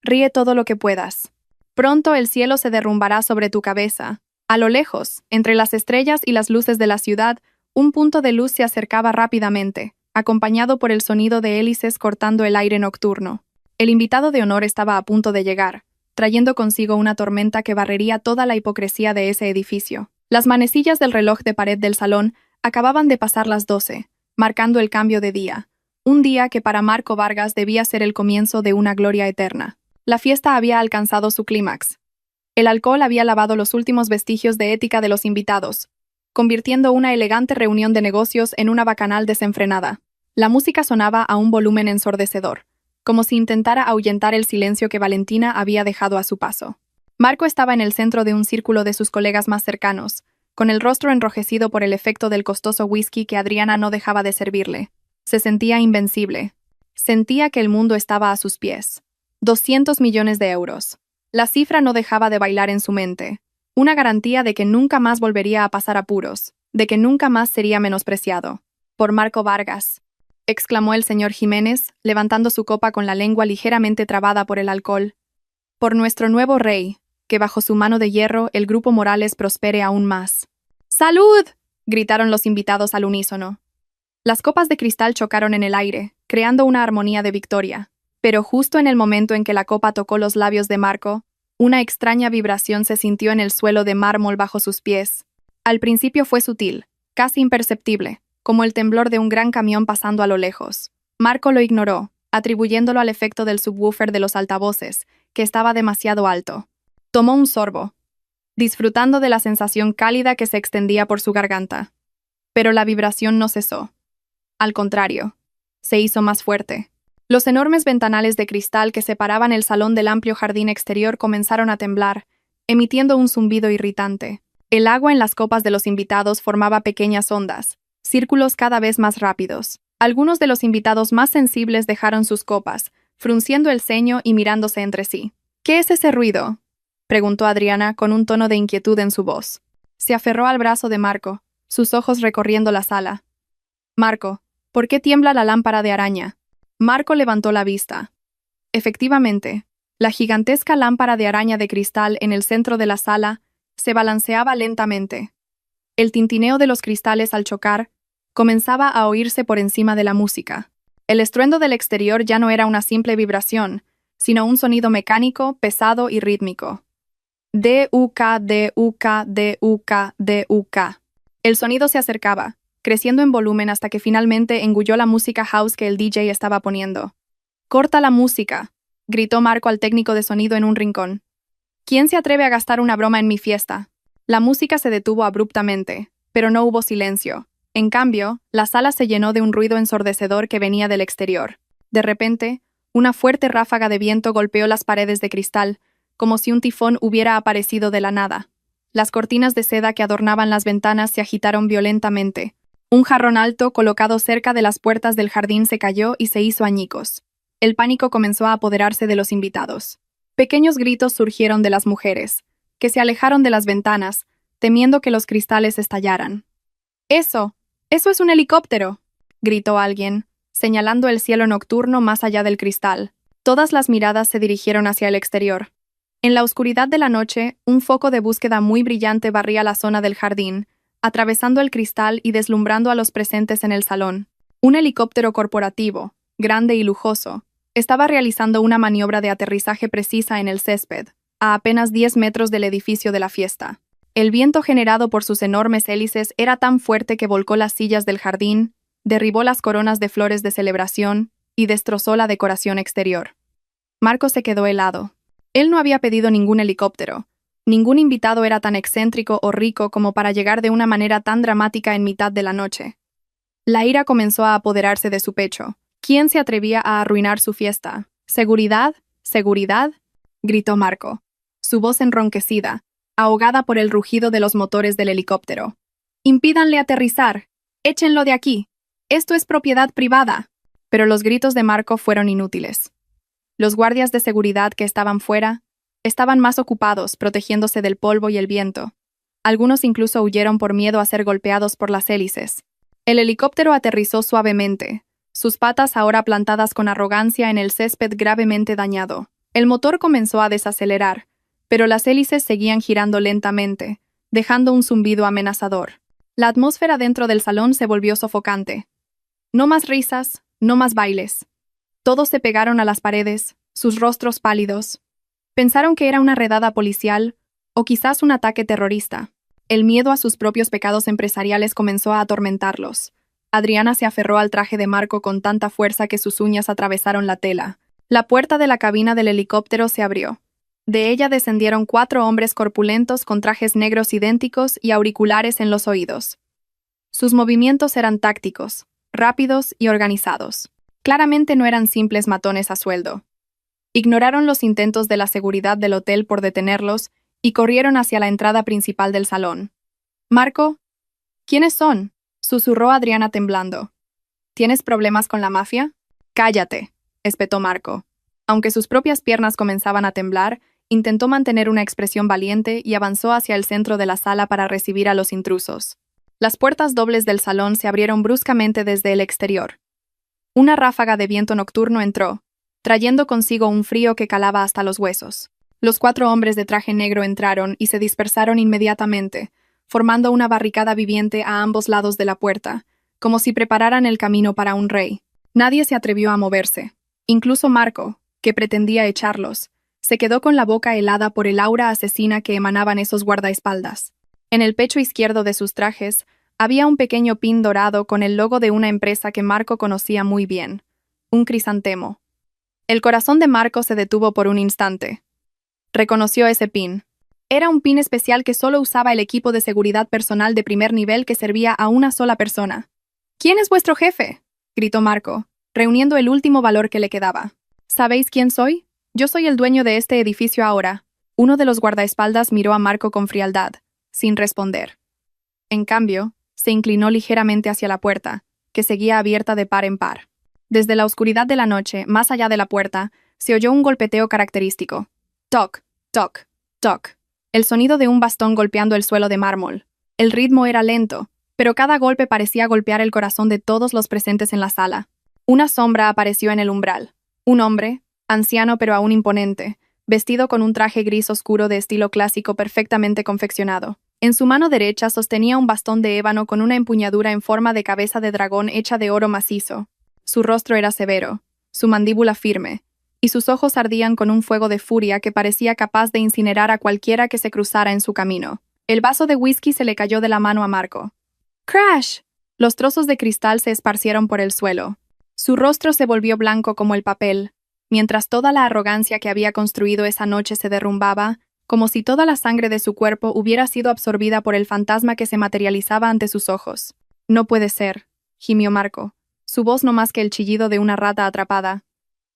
Speaker 1: «Ríe todo lo que puedas. Pronto el cielo se derrumbará sobre tu cabeza». A lo lejos, entre las estrellas y las luces de la ciudad, un punto de luz se acercaba rápidamente, acompañado por el sonido de hélices cortando el aire nocturno. El invitado de honor estaba a punto de llegar, trayendo consigo una tormenta que barrería toda la hipocresía de ese edificio. Las manecillas del reloj de pared del salón acababan de pasar las 12, marcando el cambio de día. Un día que para Marco Vargas debía ser el comienzo de una gloria eterna. La fiesta había alcanzado su clímax. El alcohol había lavado los últimos vestigios de ética de los invitados, convirtiendo una elegante reunión de negocios en una bacanal desenfrenada. La música sonaba a un volumen ensordecedor, como si intentara ahuyentar el silencio que Valentina había dejado a su paso. Marco estaba en el centro de un círculo de sus colegas más cercanos, con el rostro enrojecido por el efecto del costoso whisky que Adriana no dejaba de servirle. Se sentía invencible. Sentía que el mundo estaba a sus pies. 200 millones de euros. La cifra no dejaba de bailar en su mente. Una garantía de que nunca más volvería a pasar apuros, de que nunca más sería menospreciado. «Por Marco Vargas», exclamó el señor Jiménez, levantando su copa con la lengua ligeramente trabada por el alcohol. «Por nuestro nuevo rey, que bajo su mano de hierro el Grupo Morales prospere aún más». «¡Salud!», gritaron los invitados al unísono. Las copas de cristal chocaron en el aire, creando una armonía de victoria. Pero justo en el momento en que la copa tocó los labios de Marco, una extraña vibración se sintió en el suelo de mármol bajo sus pies. Al principio fue sutil, casi imperceptible, como el temblor de un gran camión pasando a lo lejos. Marco lo ignoró, atribuyéndolo al efecto del subwoofer de los altavoces, que estaba demasiado alto. Tomó un sorbo, disfrutando de la sensación cálida que se extendía por su garganta. Pero la vibración no cesó. Al contrario, se hizo más fuerte. Los enormes ventanales de cristal que separaban el salón del amplio jardín exterior comenzaron a temblar, emitiendo un zumbido irritante. El agua en las copas de los invitados formaba pequeñas ondas, círculos cada vez más rápidos. Algunos de los invitados más sensibles dejaron sus copas, frunciendo el ceño y mirándose entre sí. «¿Qué es ese ruido?», preguntó Adriana con un tono de inquietud en su voz. Se aferró al brazo de Marco, sus ojos recorriendo la sala. «Marco, ¿por qué tiembla la lámpara de araña?». Marco levantó la vista. Efectivamente, la gigantesca lámpara de araña de cristal en el centro de la sala se balanceaba lentamente. El tintineo de los cristales al chocar comenzaba a oírse por encima de la música. El estruendo del exterior ya no era una simple vibración, sino un sonido mecánico, pesado y rítmico. D-U-K, D-U-K, D-U-K, D-U-K. El sonido se acercaba, creciendo en volumen hasta que finalmente engulló la música house que el DJ estaba poniendo. «¡Corta la música!», gritó Marco al técnico de sonido en un rincón. «¿Quién se atreve a gastar una broma en mi fiesta?». La música se detuvo abruptamente, pero no hubo silencio. En cambio, la sala se llenó de un ruido ensordecedor que venía del exterior. De repente, una fuerte ráfaga de viento golpeó las paredes de cristal, como si un tifón hubiera aparecido de la nada. Las cortinas de seda que adornaban las ventanas se agitaron violentamente. Un jarrón alto colocado cerca de las puertas del jardín se cayó y se hizo añicos. El pánico comenzó a apoderarse de los invitados. Pequeños gritos surgieron de las mujeres, que se alejaron de las ventanas, temiendo que los cristales estallaran. «¡Eso! ¡Eso es un helicóptero!», gritó alguien, señalando el cielo nocturno más allá del cristal. Todas las miradas se dirigieron hacia el exterior. En la oscuridad de la noche, un foco de búsqueda muy brillante barría la zona del jardín, atravesando el cristal y deslumbrando a los presentes en el salón. Un helicóptero corporativo, grande y lujoso, estaba realizando una maniobra de aterrizaje precisa en el césped, a apenas 10 metros del edificio de la fiesta. El viento generado por sus enormes hélices era tan fuerte que volcó las sillas del jardín, derribó las coronas de flores de celebración y destrozó la decoración exterior. Marco se quedó helado. Él no había pedido ningún helicóptero. Ningún invitado era tan excéntrico o rico como para llegar de una manera tan dramática en mitad de la noche. La ira comenzó a apoderarse de su pecho. ¿Quién se atrevía a arruinar su fiesta? ¿Seguridad? ¿Seguridad?, gritó Marco, su voz enronquecida, ahogada por el rugido de los motores del helicóptero. «¡Impídanle aterrizar! ¡Échenlo de aquí! ¡Esto es propiedad privada!». Pero los gritos de Marco fueron inútiles. Los guardias de seguridad que estaban fuera estaban más ocupados protegiéndose del polvo y el viento. Algunos incluso huyeron por miedo a ser golpeados por las hélices. El helicóptero aterrizó suavemente, sus patas ahora plantadas con arrogancia en el césped gravemente dañado. El motor comenzó a desacelerar, pero las hélices seguían girando lentamente, dejando un zumbido amenazador. La atmósfera dentro del salón se volvió sofocante. No más risas, no más bailes. Todos se pegaron a las paredes, sus rostros pálidos. Pensaron que era una redada policial o quizás un ataque terrorista. El miedo a sus propios pecados empresariales comenzó a atormentarlos. Adriana se aferró al traje de Marco con tanta fuerza que sus uñas atravesaron la tela. La puerta de la cabina del helicóptero se abrió. De ella descendieron 4 hombres corpulentos con trajes negros idénticos y auriculares en los oídos. Sus movimientos eran tácticos, rápidos y organizados. Claramente no eran simples matones a sueldo. Ignoraron los intentos de la seguridad del hotel por detenerlos y corrieron hacia la entrada principal del salón. «Marco, ¿quiénes son?», susurró Adriana temblando. «¿Tienes problemas con la mafia?». «Cállate», espetó Marco. Aunque sus propias piernas comenzaban a temblar, intentó mantener una expresión valiente y avanzó hacia el centro de la sala para recibir a los intrusos. Las puertas dobles del salón se abrieron bruscamente desde el exterior. Una ráfaga de viento nocturno entró, trayendo consigo un frío que calaba hasta los huesos. Los 4 hombres de traje negro entraron y se dispersaron inmediatamente, formando una barricada viviente a ambos lados de la puerta, como si prepararan el camino para un rey. Nadie se atrevió a moverse. Incluso Marco, que pretendía echarlos, se quedó con la boca helada por el aura asesina que emanaban esos guardaespaldas. En el pecho izquierdo de sus trajes había un pequeño pin dorado con el logo de una empresa que Marco conocía muy bien, un crisantemo. El corazón de Marco se detuvo por un instante. Reconoció ese pin. Era un pin especial que solo usaba el equipo de seguridad personal de primer nivel que servía a una sola persona. «¿Quién es vuestro jefe?», gritó Marco, reuniendo el último valor que le quedaba. «¿Sabéis quién soy? Yo soy el dueño de este edificio ahora». Uno de los guardaespaldas miró a Marco con frialdad, sin responder. En cambio, se inclinó ligeramente hacia la puerta, que seguía abierta de par en par. Desde la oscuridad de la noche, más allá de la puerta, se oyó un golpeteo característico. Toc, toc, toc. El sonido de un bastón golpeando el suelo de mármol. El ritmo era lento, pero cada golpe parecía golpear el corazón de todos los presentes en la sala. Una sombra apareció en el umbral. Un hombre, anciano pero aún imponente, vestido con un traje gris oscuro de estilo clásico perfectamente confeccionado. En su mano derecha sostenía un bastón de ébano con una empuñadura en forma de cabeza de dragón hecha de oro macizo. Su rostro era severo, su mandíbula firme, y sus ojos ardían con un fuego de furia que parecía capaz de incinerar a cualquiera que se cruzara en su camino. El vaso de whisky se le cayó de la mano a Marco. ¡Crash! Los trozos de cristal se esparcieron por el suelo. Su rostro se volvió blanco como el papel, mientras toda la arrogancia que había construido esa noche se derrumbaba, como si toda la sangre de su cuerpo hubiera sido absorbida por el fantasma que se materializaba ante sus ojos. No puede ser, gimió Marco, su voz no más que el chillido de una rata atrapada.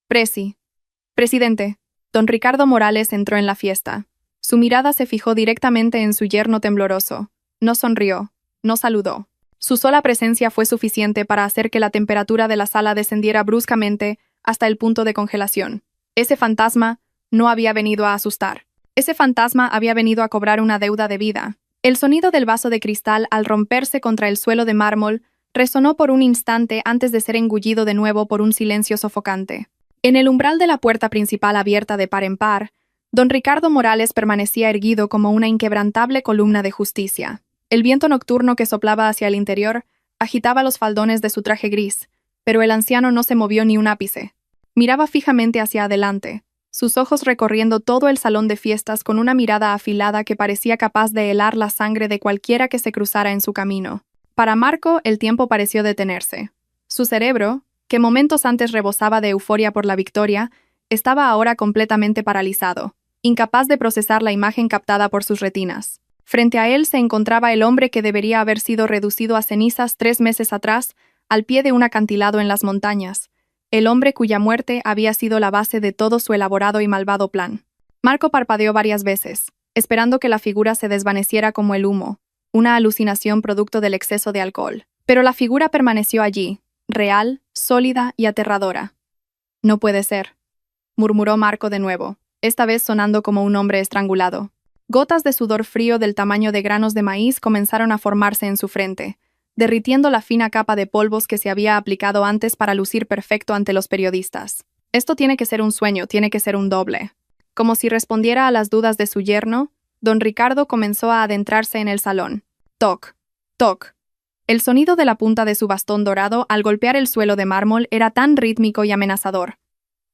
Speaker 1: Presidente. Don Ricardo Morales entró en la fiesta. Su mirada se fijó directamente en su yerno tembloroso. No sonrió, no saludó. Su sola presencia fue suficiente para hacer que la temperatura de la sala descendiera bruscamente hasta el punto de congelación. Ese fantasma no había venido a asustar. Ese fantasma había venido a cobrar una deuda de vida. El sonido del vaso de cristal al romperse contra el suelo de mármol resonó por un instante antes de ser engullido de nuevo por un silencio sofocante. En el umbral de la puerta principal abierta de par en par, don Ricardo Morales permanecía erguido como una inquebrantable columna de justicia. El viento nocturno que soplaba hacia el interior agitaba los faldones de su traje gris, pero el anciano no se movió ni un ápice. Miraba fijamente hacia adelante, sus ojos recorriendo todo el salón de fiestas con una mirada afilada que parecía capaz de helar la sangre de cualquiera que se cruzara en su camino. Para Marco, el tiempo pareció detenerse. Su cerebro, que momentos antes rebosaba de euforia por la victoria, estaba ahora completamente paralizado, incapaz de procesar la imagen captada por sus retinas. Frente a él se encontraba el hombre que debería haber sido reducido a cenizas 3 meses atrás, al pie de un acantilado en las montañas, el hombre cuya muerte había sido la base de todo su elaborado y malvado plan. Marco parpadeó varias veces, esperando que la figura se desvaneciera como el humo, una alucinación producto del exceso de alcohol. Pero la figura permaneció allí, real, sólida y aterradora. No puede ser, murmuró Marco de nuevo, esta vez sonando como un hombre estrangulado. Gotas de sudor frío del tamaño de granos de maíz comenzaron a formarse en su frente, derritiendo la fina capa de polvos que se había aplicado antes para lucir perfecto ante los periodistas. Esto tiene que ser un sueño, tiene que ser un doble. Como si respondiera a las dudas de su yerno, don Ricardo comenzó a adentrarse en el salón. Toc, toc. El sonido de la punta de su bastón dorado al golpear el suelo de mármol era tan rítmico y amenazador.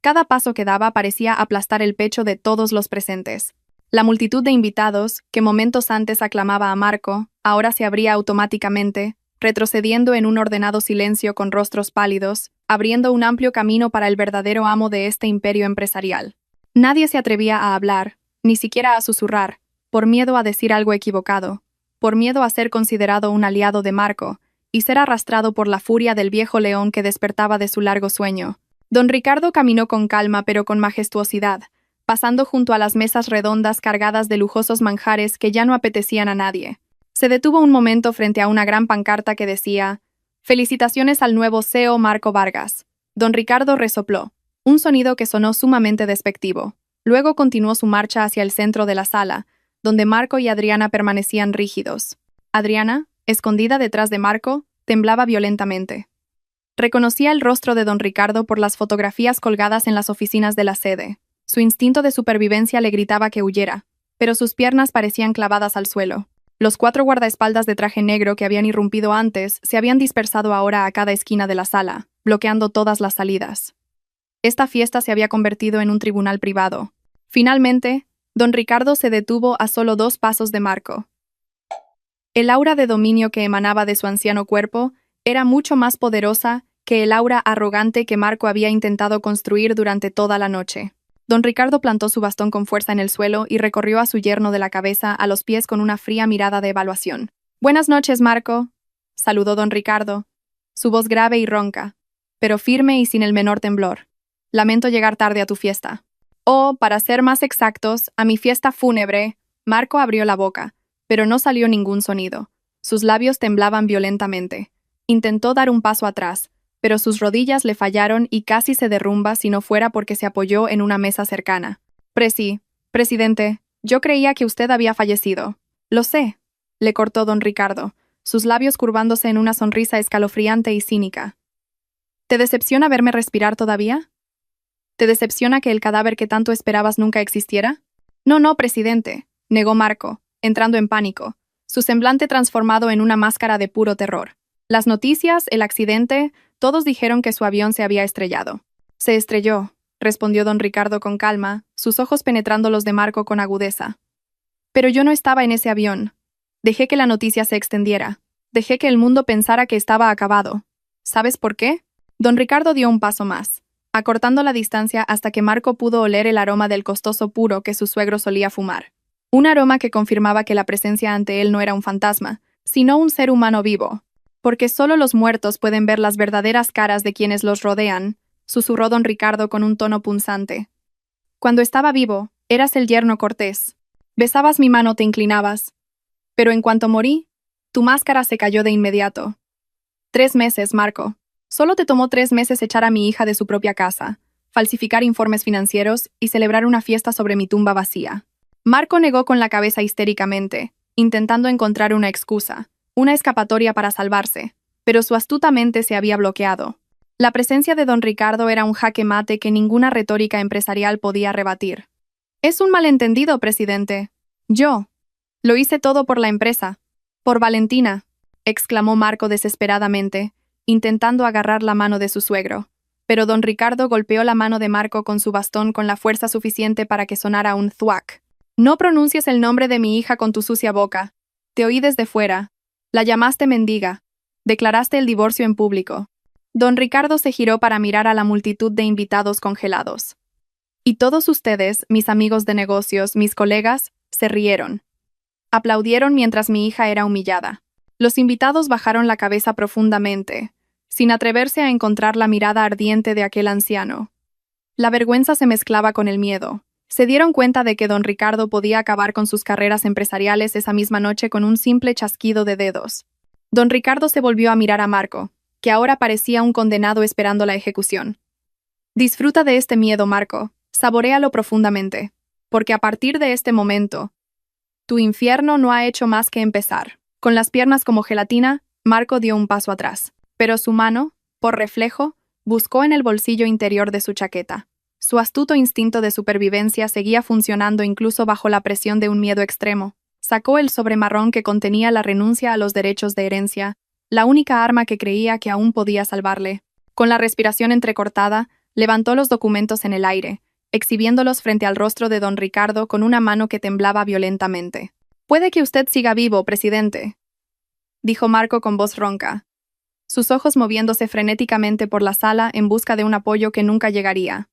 Speaker 1: Cada paso que daba parecía aplastar el pecho de todos los presentes. La multitud de invitados, que momentos antes aclamaba a Marco, ahora se abría automáticamente, retrocediendo en un ordenado silencio con rostros pálidos, abriendo un amplio camino para el verdadero amo de este imperio empresarial. Nadie se atrevía a hablar, ni siquiera a susurrar, por miedo a decir algo equivocado, por miedo a ser considerado un aliado de Marco, y ser arrastrado por la furia del viejo león que despertaba de su largo sueño. Don Ricardo caminó con calma pero con majestuosidad, pasando junto a las mesas redondas cargadas de lujosos manjares que ya no apetecían a nadie. Se detuvo un momento frente a una gran pancarta que decía: «Felicitaciones al nuevo CEO Marco Vargas». Don Ricardo resopló, un sonido que sonó sumamente despectivo. Luego continuó su marcha hacia el centro de la sala, donde Marco y Adriana permanecían rígidos. Adriana, escondida detrás de Marco, temblaba violentamente. Reconocía el rostro de don Ricardo por las fotografías colgadas en las oficinas de la sede. Su instinto de supervivencia le gritaba que huyera, pero sus piernas parecían clavadas al suelo. Los 4 guardaespaldas de traje negro que habían irrumpido antes se habían dispersado ahora a cada esquina de la sala, bloqueando todas las salidas. Esta fiesta se había convertido en un tribunal privado. Finalmente, don Ricardo se detuvo a solo 2 pasos de Marco. El aura de dominio que emanaba de su anciano cuerpo era mucho más poderosa que el aura arrogante que Marco había intentado construir durante toda la noche. Don Ricardo plantó su bastón con fuerza en el suelo y recorrió a su yerno de la cabeza a los pies con una fría mirada de evaluación. «Buenas noches, Marco», saludó don Ricardo, su voz grave y ronca, pero firme y sin el menor temblor. «Lamento llegar tarde a tu fiesta». «Oh, para ser más exactos, a mi fiesta fúnebre». Marco abrió la boca, pero no salió ningún sonido. Sus labios temblaban violentamente. Intentó dar un paso atrás, pero sus rodillas le fallaron y casi se derrumba si no fuera porque se apoyó en una mesa cercana. Presidente, yo creía que usted había fallecido». «Lo sé», le cortó don Ricardo, sus labios curvándose en una sonrisa escalofriante y cínica. «¿Te decepciona verme respirar todavía? ¿Te decepciona que el cadáver que tanto esperabas nunca existiera?» No, presidente», negó Marco, entrando en pánico, su semblante transformado en una máscara de puro terror. «Las noticias, el accidente, Todos dijeron que su avión se había estrellado. Se estrelló, respondió don Ricardo con calma, sus ojos penetrando los de Marco con agudeza. Pero yo no estaba en ese avión. Dejé que la noticia se extendiera. Dejé que el mundo pensara que estaba acabado. ¿Sabes por qué? Don Ricardo dio un paso más, acortando la distancia hasta que Marco pudo oler el aroma del costoso puro que su suegro solía fumar. Un aroma que confirmaba que la presencia ante él no era un fantasma, sino un ser humano vivo. Porque solo los muertos pueden ver las verdaderas caras de quienes los rodean, susurró don Ricardo con un tono punzante. Cuando estaba vivo, eras el yerno cortés. Besabas mi mano, te inclinabas. Pero en cuanto morí, tu máscara se cayó de inmediato. 3 meses, Marco. Solo te tomó 3 meses echar a mi hija de su propia casa, falsificar informes financieros y celebrar una fiesta sobre mi tumba vacía. Marco negó con la cabeza histéricamente, intentando encontrar una excusa, una escapatoria para salvarse, pero su astuta mente se había bloqueado. La presencia de don Ricardo era un jaque mate que ninguna retórica empresarial podía rebatir. Es un malentendido, presidente. Yo. Lo hice todo por la empresa. Por Valentina, exclamó Marco desesperadamente, intentando agarrar la mano de su suegro. Pero don Ricardo golpeó la mano de Marco con su bastón con la fuerza suficiente para que sonara un thuac. No pronuncies el nombre de mi hija con tu sucia boca. Te oí desde fuera. La llamaste mendiga. Declaraste el divorcio en público. Don Ricardo se giró para mirar a la multitud de invitados congelados. Y todos ustedes, mis amigos de negocios, mis colegas, se rieron. Aplaudieron mientras mi hija era humillada. Los invitados bajaron la cabeza profundamente, sin atreverse a encontrar la mirada ardiente de aquel anciano. La vergüenza se mezclaba con el miedo. Se dieron cuenta de que don Ricardo podía acabar con sus carreras empresariales esa misma noche con un simple chasquido de dedos. Don Ricardo se volvió a mirar a Marco, que ahora parecía un condenado esperando la ejecución. Disfruta de este miedo, Marco, saboréalo profundamente, porque a partir de este momento, tu infierno no ha hecho más que empezar. Con las piernas como gelatina, Marco dio un paso atrás, pero su mano, por reflejo, buscó en el bolsillo interior de su chaqueta. Su astuto instinto de supervivencia seguía funcionando incluso bajo la presión de un miedo extremo. Sacó el sobre marrón que contenía la renuncia a los derechos de herencia, la única arma que creía que aún podía salvarle. Con la respiración entrecortada, levantó los documentos en el aire, exhibiéndolos frente al rostro de don Ricardo con una mano que temblaba violentamente. «Puede que usted siga vivo, presidente», dijo Marco con voz ronca, sus ojos moviéndose frenéticamente por la sala en busca de un apoyo que nunca llegaría.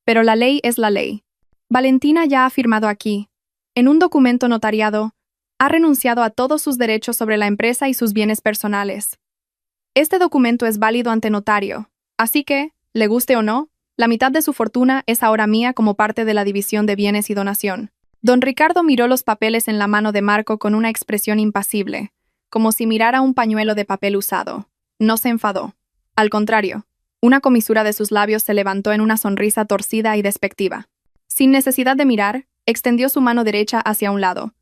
Speaker 1: Pero la ley es la ley. Valentina ya ha firmado aquí, en un documento notariado, ha renunciado a todos sus derechos sobre la empresa y sus bienes personales. Este documento es válido ante notario, así que, le guste o no, la mitad de su fortuna es ahora mía como parte de la división de bienes y donación. Don Ricardo miró los papeles en la mano de Marco con una expresión impasible, como si mirara un pañuelo de papel usado. No se enfadó. Al contrario, una comisura de sus labios se levantó en una sonrisa torcida y despectiva. Sin necesidad de mirar, extendió su mano derecha hacia un lado.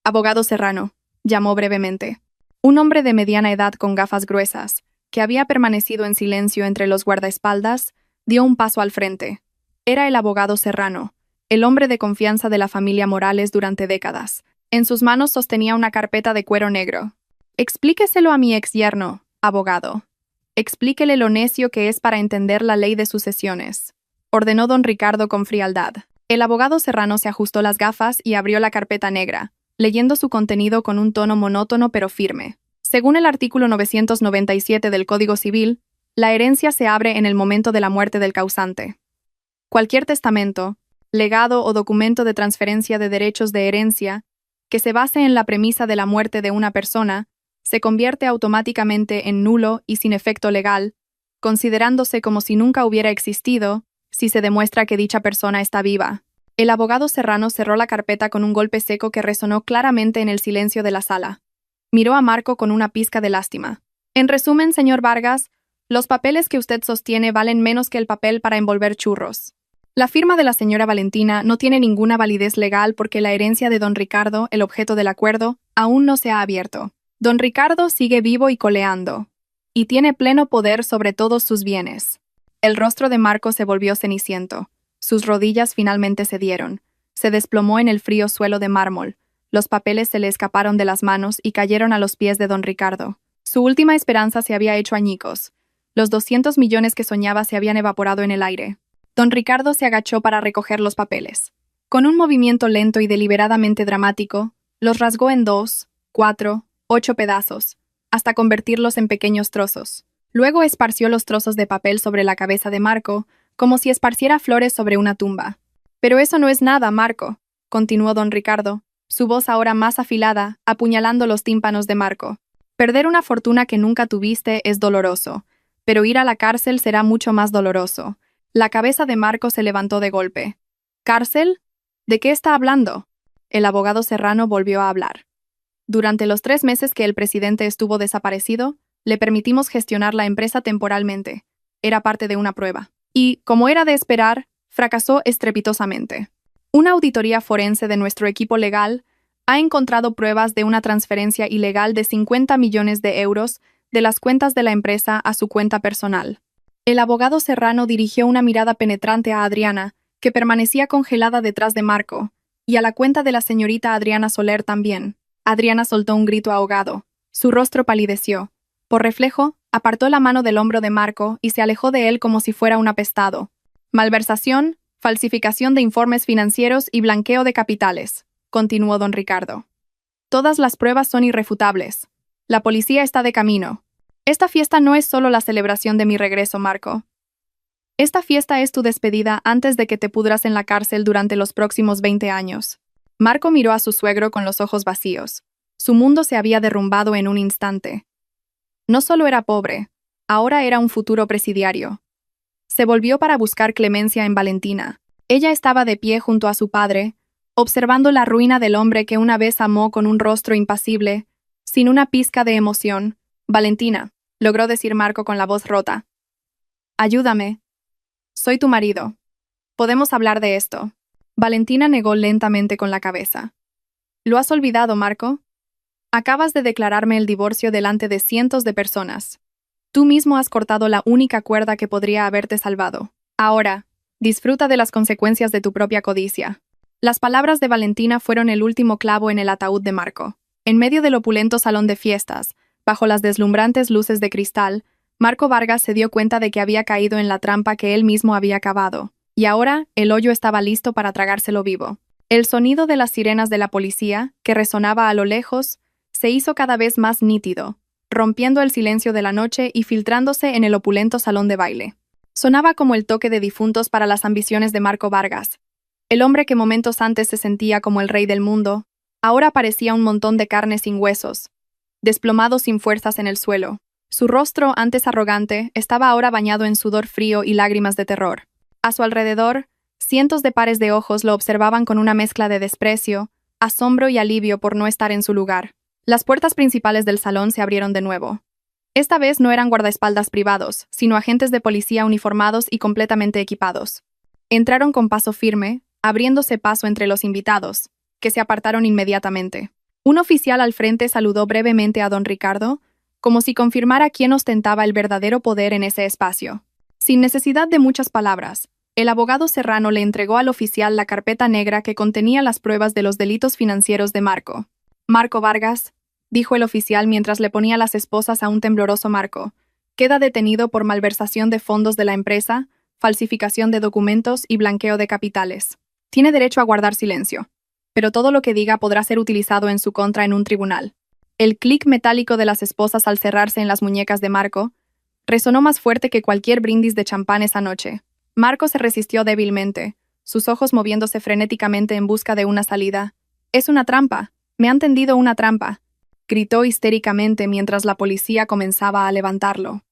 Speaker 1: «Abogado Serrano», llamó brevemente. Un hombre de mediana edad con gafas gruesas, que había permanecido en silencio entre los guardaespaldas, dio un paso al frente. Era el abogado Serrano, el hombre de confianza de la familia Morales durante décadas. En sus manos sostenía una carpeta de cuero negro. «Explíqueselo a mi exyerno, abogado. Explíquele lo necio que es para entender la ley de sucesiones», ordenó don Ricardo con frialdad. El abogado Serrano se ajustó las gafas y abrió la carpeta negra, leyendo su contenido con un tono monótono pero firme. Según el artículo 997 del Código Civil, la herencia se abre en el momento de la muerte del causante. Cualquier testamento, legado o documento de transferencia de derechos de herencia que se base en la premisa de la muerte de una persona se convierte automáticamente en nulo y sin efecto legal, considerándose como si nunca hubiera existido si se demuestra que dicha persona está viva. El abogado Serrano cerró la carpeta con un golpe seco que resonó claramente en el silencio de la sala. Miró a Marco con una pizca de lástima. «En resumen, señor Vargas, los papeles que usted sostiene valen menos que el papel para envolver churros. La firma de la señora Valentina no tiene ninguna validez legal porque la herencia de don Ricardo, el objeto del acuerdo, aún no se ha abierto. Don Ricardo sigue vivo y coleando, y tiene pleno poder sobre todos sus bienes». El rostro de Marco se volvió ceniciento. Sus rodillas finalmente cedieron. Se desplomó en el frío suelo de mármol. Los papeles se le escaparon de las manos y cayeron a los pies de don Ricardo. Su última esperanza se había hecho añicos. Los 200 millones que soñaba se habían evaporado en el aire. Don Ricardo se agachó para recoger los papeles. Con un movimiento lento y deliberadamente dramático, los rasgó en 2, 4, 8 pedazos, hasta convertirlos en pequeños trozos. Luego esparció los trozos de papel sobre la cabeza de Marco, como si esparciera flores sobre una tumba. «Pero eso no es nada, Marco», continuó don Ricardo, su voz ahora más afilada, apuñalando los tímpanos de Marco. «Perder una fortuna que nunca tuviste es doloroso, pero ir a la cárcel será mucho más doloroso». La cabeza de Marco se levantó de golpe. «¿Cárcel? ¿De qué está hablando?». El abogado Serrano volvió a hablar. «Durante los 3 meses que el presidente estuvo desaparecido, le permitimos gestionar la empresa temporalmente. Era parte de una prueba. Y, como era de esperar, fracasó estrepitosamente. Una auditoría forense de nuestro equipo legal ha encontrado pruebas de una transferencia ilegal de 50 millones de euros de las cuentas de la empresa a su cuenta personal». El abogado Serrano dirigió una mirada penetrante a Adriana, que permanecía congelada detrás de Marco, y a la cuenta de la señorita Adriana Soler también. Adriana soltó un grito ahogado. Su rostro palideció. Por reflejo, apartó la mano del hombro de Marco y se alejó de él como si fuera un apestado. «Malversación, falsificación de informes financieros y blanqueo de capitales», continuó don Ricardo. «Todas las pruebas son irrefutables. La policía está de camino. Esta fiesta no es solo la celebración de mi regreso, Marco. Esta fiesta es tu despedida antes de que te pudras en la cárcel durante los próximos 20 años». Marco miró a su suegro con los ojos vacíos. Su mundo se había derrumbado en un instante. No solo era pobre, ahora era un futuro presidiario. Se volvió para buscar clemencia en Valentina. Ella estaba de pie junto a su padre, observando la ruina del hombre que una vez amó con un rostro impasible, sin una pizca de emoción. «Valentina», logró decir Marco con la voz rota. «Ayúdame. Soy tu marido. Podemos hablar de esto». Valentina negó lentamente con la cabeza. «¿Lo has olvidado, Marco? Acabas de declararme el divorcio delante de cientos de personas. Tú mismo has cortado la única cuerda que podría haberte salvado. Ahora, disfruta de las consecuencias de tu propia codicia». Las palabras de Valentina fueron el último clavo en el ataúd de Marco. En medio del opulento salón de fiestas, bajo las deslumbrantes luces de cristal, Marco Vargas se dio cuenta de que había caído en la trampa que él mismo había cavado, y ahora el hoyo estaba listo para tragárselo vivo. El sonido de las sirenas de la policía, que resonaba a lo lejos, se hizo cada vez más nítido, rompiendo el silencio de la noche y filtrándose en el opulento salón de baile. Sonaba como el toque de difuntos para las ambiciones de Marco Vargas. El hombre que momentos antes se sentía como el rey del mundo, ahora parecía un montón de carne sin huesos, desplomado sin fuerzas en el suelo. Su rostro, antes arrogante, estaba ahora bañado en sudor frío y lágrimas de terror. A su alrededor, cientos de pares de ojos lo observaban con una mezcla de desprecio, asombro y alivio por no estar en su lugar. Las puertas principales del salón se abrieron de nuevo. Esta vez no eran guardaespaldas privados, sino agentes de policía uniformados y completamente equipados. Entraron con paso firme, abriéndose paso entre los invitados, que se apartaron inmediatamente. Un oficial al frente saludó brevemente a don Ricardo, como si confirmara quién ostentaba el verdadero poder en ese espacio. Sin necesidad de muchas palabras, el abogado Serrano le entregó al oficial la carpeta negra que contenía las pruebas de los delitos financieros de Marco. «Marco Vargas», dijo el oficial mientras le ponía las esposas a un tembloroso Marco, «queda detenido por malversación de fondos de la empresa, falsificación de documentos y blanqueo de capitales. Tiene derecho a guardar silencio, pero todo lo que diga podrá ser utilizado en su contra en un tribunal». El clic metálico de las esposas al cerrarse en las muñecas de Marco resonó más fuerte que cualquier brindis de champán esa noche. Marco se resistió débilmente, sus ojos moviéndose frenéticamente en busca de una salida. «Es una trampa. Me han tendido una trampa», gritó histéricamente mientras la policía comenzaba a levantarlo.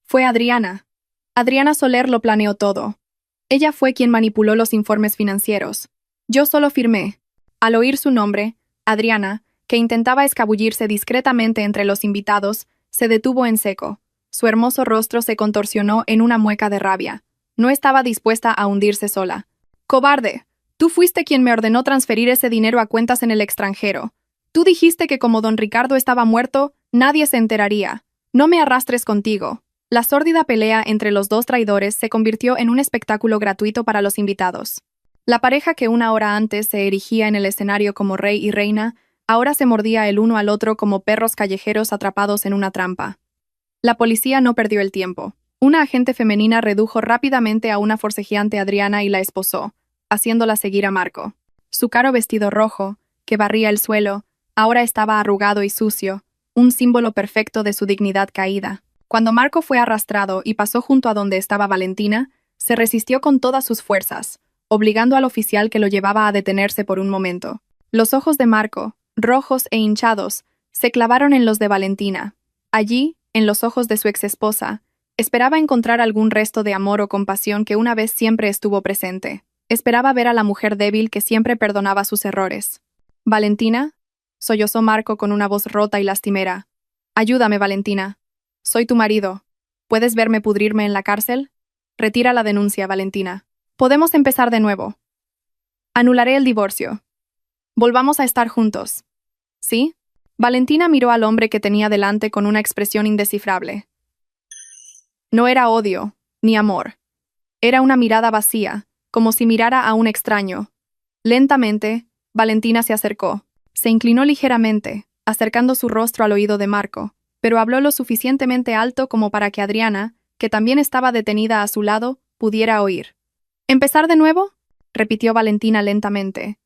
Speaker 1: «Fue Adriana. Adriana Soler lo planeó todo. Ella fue quien manipuló los informes financieros. Yo solo firmé». Al oír su nombre, Adriana, que intentaba escabullirse discretamente entre los invitados, se detuvo en seco. Su hermoso rostro se contorsionó en una mueca de rabia. No estaba dispuesta a hundirse sola. «¡Cobarde! Tú fuiste quien me ordenó transferir ese dinero a cuentas en el extranjero. Tú dijiste que como don Ricardo estaba muerto, nadie se enteraría. No me arrastres contigo». La sórdida pelea entre los dos traidores se convirtió en un espectáculo gratuito para los invitados. La pareja que una hora antes se erigía en el escenario como rey y reina, ahora se mordía el uno al otro como perros callejeros atrapados en una trampa. La policía no perdió el tiempo. Una agente femenina redujo rápidamente a una forcejeante Adriana y la esposó, haciéndola seguir a Marco. Su caro vestido rojo, que barría el suelo, ahora estaba arrugado y sucio, un símbolo perfecto de su dignidad caída. Cuando Marco fue arrastrado y pasó junto a donde estaba Valentina, se resistió con todas sus fuerzas, obligando al oficial que lo llevaba a detenerse por un momento. Los ojos de Marco, rojos e hinchados, se clavaron en los de Valentina. Allí, en los ojos de su exesposa, esperaba encontrar algún resto de amor o compasión que una vez siempre estuvo presente. Esperaba ver a la mujer débil que siempre perdonaba sus errores. «Valentina», sollozó Marco con una voz rota y lastimera. «Ayúdame, Valentina. Soy tu marido. ¿Puedes verme pudrirme en la cárcel? Retira la denuncia, Valentina. Podemos empezar de nuevo. Anularé el divorcio. Volvamos a estar juntos. ¿Sí?» Valentina miró al hombre que tenía delante con una expresión indescifrable. No era odio, ni amor. Era una mirada vacía, como si mirara a un extraño. Lentamente, Valentina se acercó. Se inclinó ligeramente, acercando su rostro al oído de Marco, pero habló lo suficientemente alto como para que Adriana, que también estaba detenida a su lado, pudiera oír. «¿Empezar de nuevo?», repitió Valentina lentamente,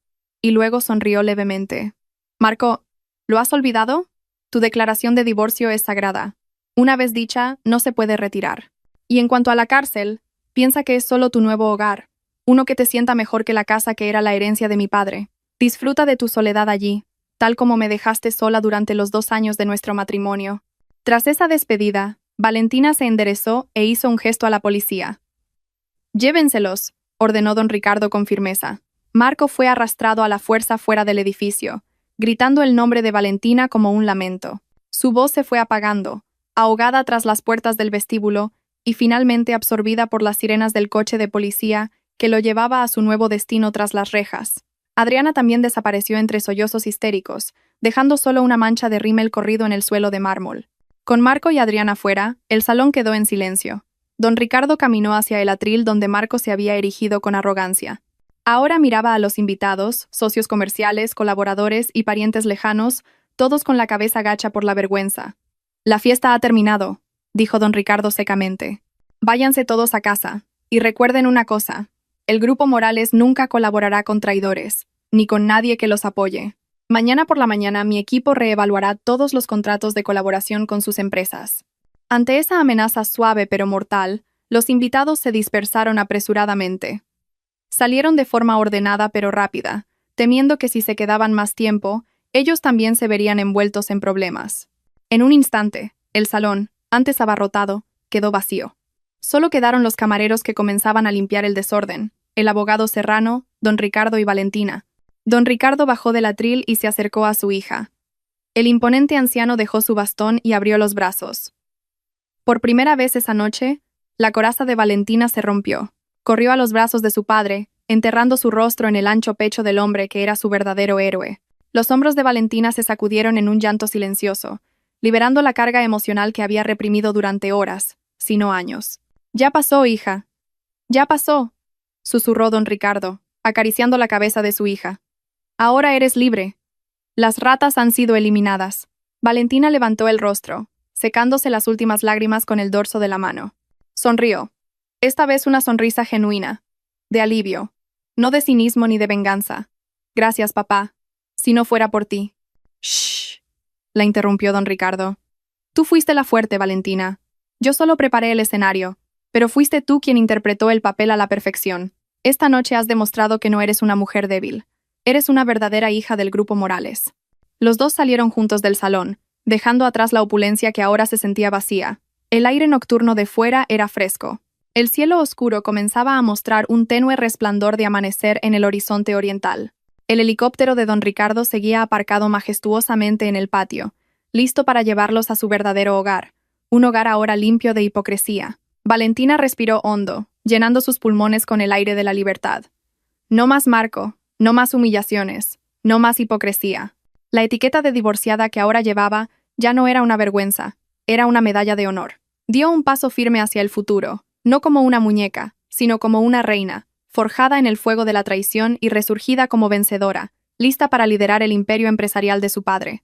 Speaker 1: y luego sonrió levemente. «Marco, ¿lo has olvidado? Tu declaración de divorcio es sagrada. Una vez dicha, no se puede retirar. Y en cuanto a la cárcel, piensa que es solo tu nuevo hogar, uno que te sienta mejor que la casa que era la herencia de mi padre. Disfruta de tu soledad allí, tal como me dejaste sola durante los 2 años de nuestro matrimonio». Tras esa despedida, Valentina se enderezó e hizo un gesto a la policía. «Llévenselos», ordenó don Ricardo con firmeza. Marco fue arrastrado a la fuerza fuera del edificio, gritando el nombre de Valentina como un lamento. Su voz se fue apagando, ahogada tras las puertas del vestíbulo y finalmente absorbida por las sirenas del coche de policía que lo llevaba a su nuevo destino tras las rejas. Adriana también desapareció entre sollozos histéricos, dejando solo una mancha de rímel corrido en el suelo de mármol. Con Marco y Adriana fuera, el salón quedó en silencio. Don Ricardo caminó hacia el atril donde Marco se había erigido con arrogancia. Ahora miraba a los invitados, socios comerciales, colaboradores y parientes lejanos, todos con la cabeza gacha por la vergüenza. «La fiesta ha terminado», dijo don Ricardo secamente. «Váyanse todos a casa. Y recuerden una cosa. El Grupo Morales nunca colaborará con traidores, ni con nadie que los apoye. Mañana por la mañana mi equipo reevaluará todos los contratos de colaboración con sus empresas». Ante esa amenaza suave pero mortal, los invitados se dispersaron apresuradamente. Salieron de forma ordenada pero rápida, temiendo que si se quedaban más tiempo, ellos también se verían envueltos en problemas. En un instante, el salón, antes abarrotado, quedó vacío. Solo quedaron los camareros que comenzaban a limpiar el desorden, el abogado Serrano, don Ricardo y Valentina. Don Ricardo bajó del atril y se acercó a su hija. El imponente anciano dejó su bastón y abrió los brazos. Por primera vez esa noche, la coraza de Valentina se rompió. Corrió a los brazos de su padre, enterrando su rostro en el ancho pecho del hombre que era su verdadero héroe. Los hombros de Valentina se sacudieron en un llanto silencioso, liberando la carga emocional que había reprimido durante horas, si no años. «Ya pasó, hija. Ya pasó», susurró don Ricardo, acariciando la cabeza de su hija. «Ahora eres libre. Las ratas han sido eliminadas». Valentina levantó el rostro, secándose las últimas lágrimas con el dorso de la mano. Sonrió. Esta vez una sonrisa genuina, de alivio, no de cinismo ni de venganza. «Gracias, papá. Si no fuera por ti». «Shh», la interrumpió don Ricardo. «Tú fuiste la fuerte, Valentina. Yo solo preparé el escenario, pero fuiste tú quien interpretó el papel a la perfección. Esta noche has demostrado que no eres una mujer débil. Eres una verdadera hija del Grupo Morales». Los dos salieron juntos del salón, dejando atrás la opulencia que ahora se sentía vacía. El aire nocturno de fuera era fresco. El cielo oscuro comenzaba a mostrar un tenue resplandor de amanecer en el horizonte oriental. El helicóptero de don Ricardo seguía aparcado majestuosamente en el patio, listo para llevarlos a su verdadero hogar, un hogar ahora limpio de hipocresía. Valentina respiró hondo, llenando sus pulmones con el aire de la libertad. No más Marco, no más humillaciones, no más hipocresía. La etiqueta de divorciada que ahora llevaba ya no era una vergüenza, era una medalla de honor. Dio un paso firme hacia el futuro, no como una muñeca, sino como una reina, forjada en el fuego de la traición y resurgida como vencedora, lista para liderar el imperio empresarial de su padre.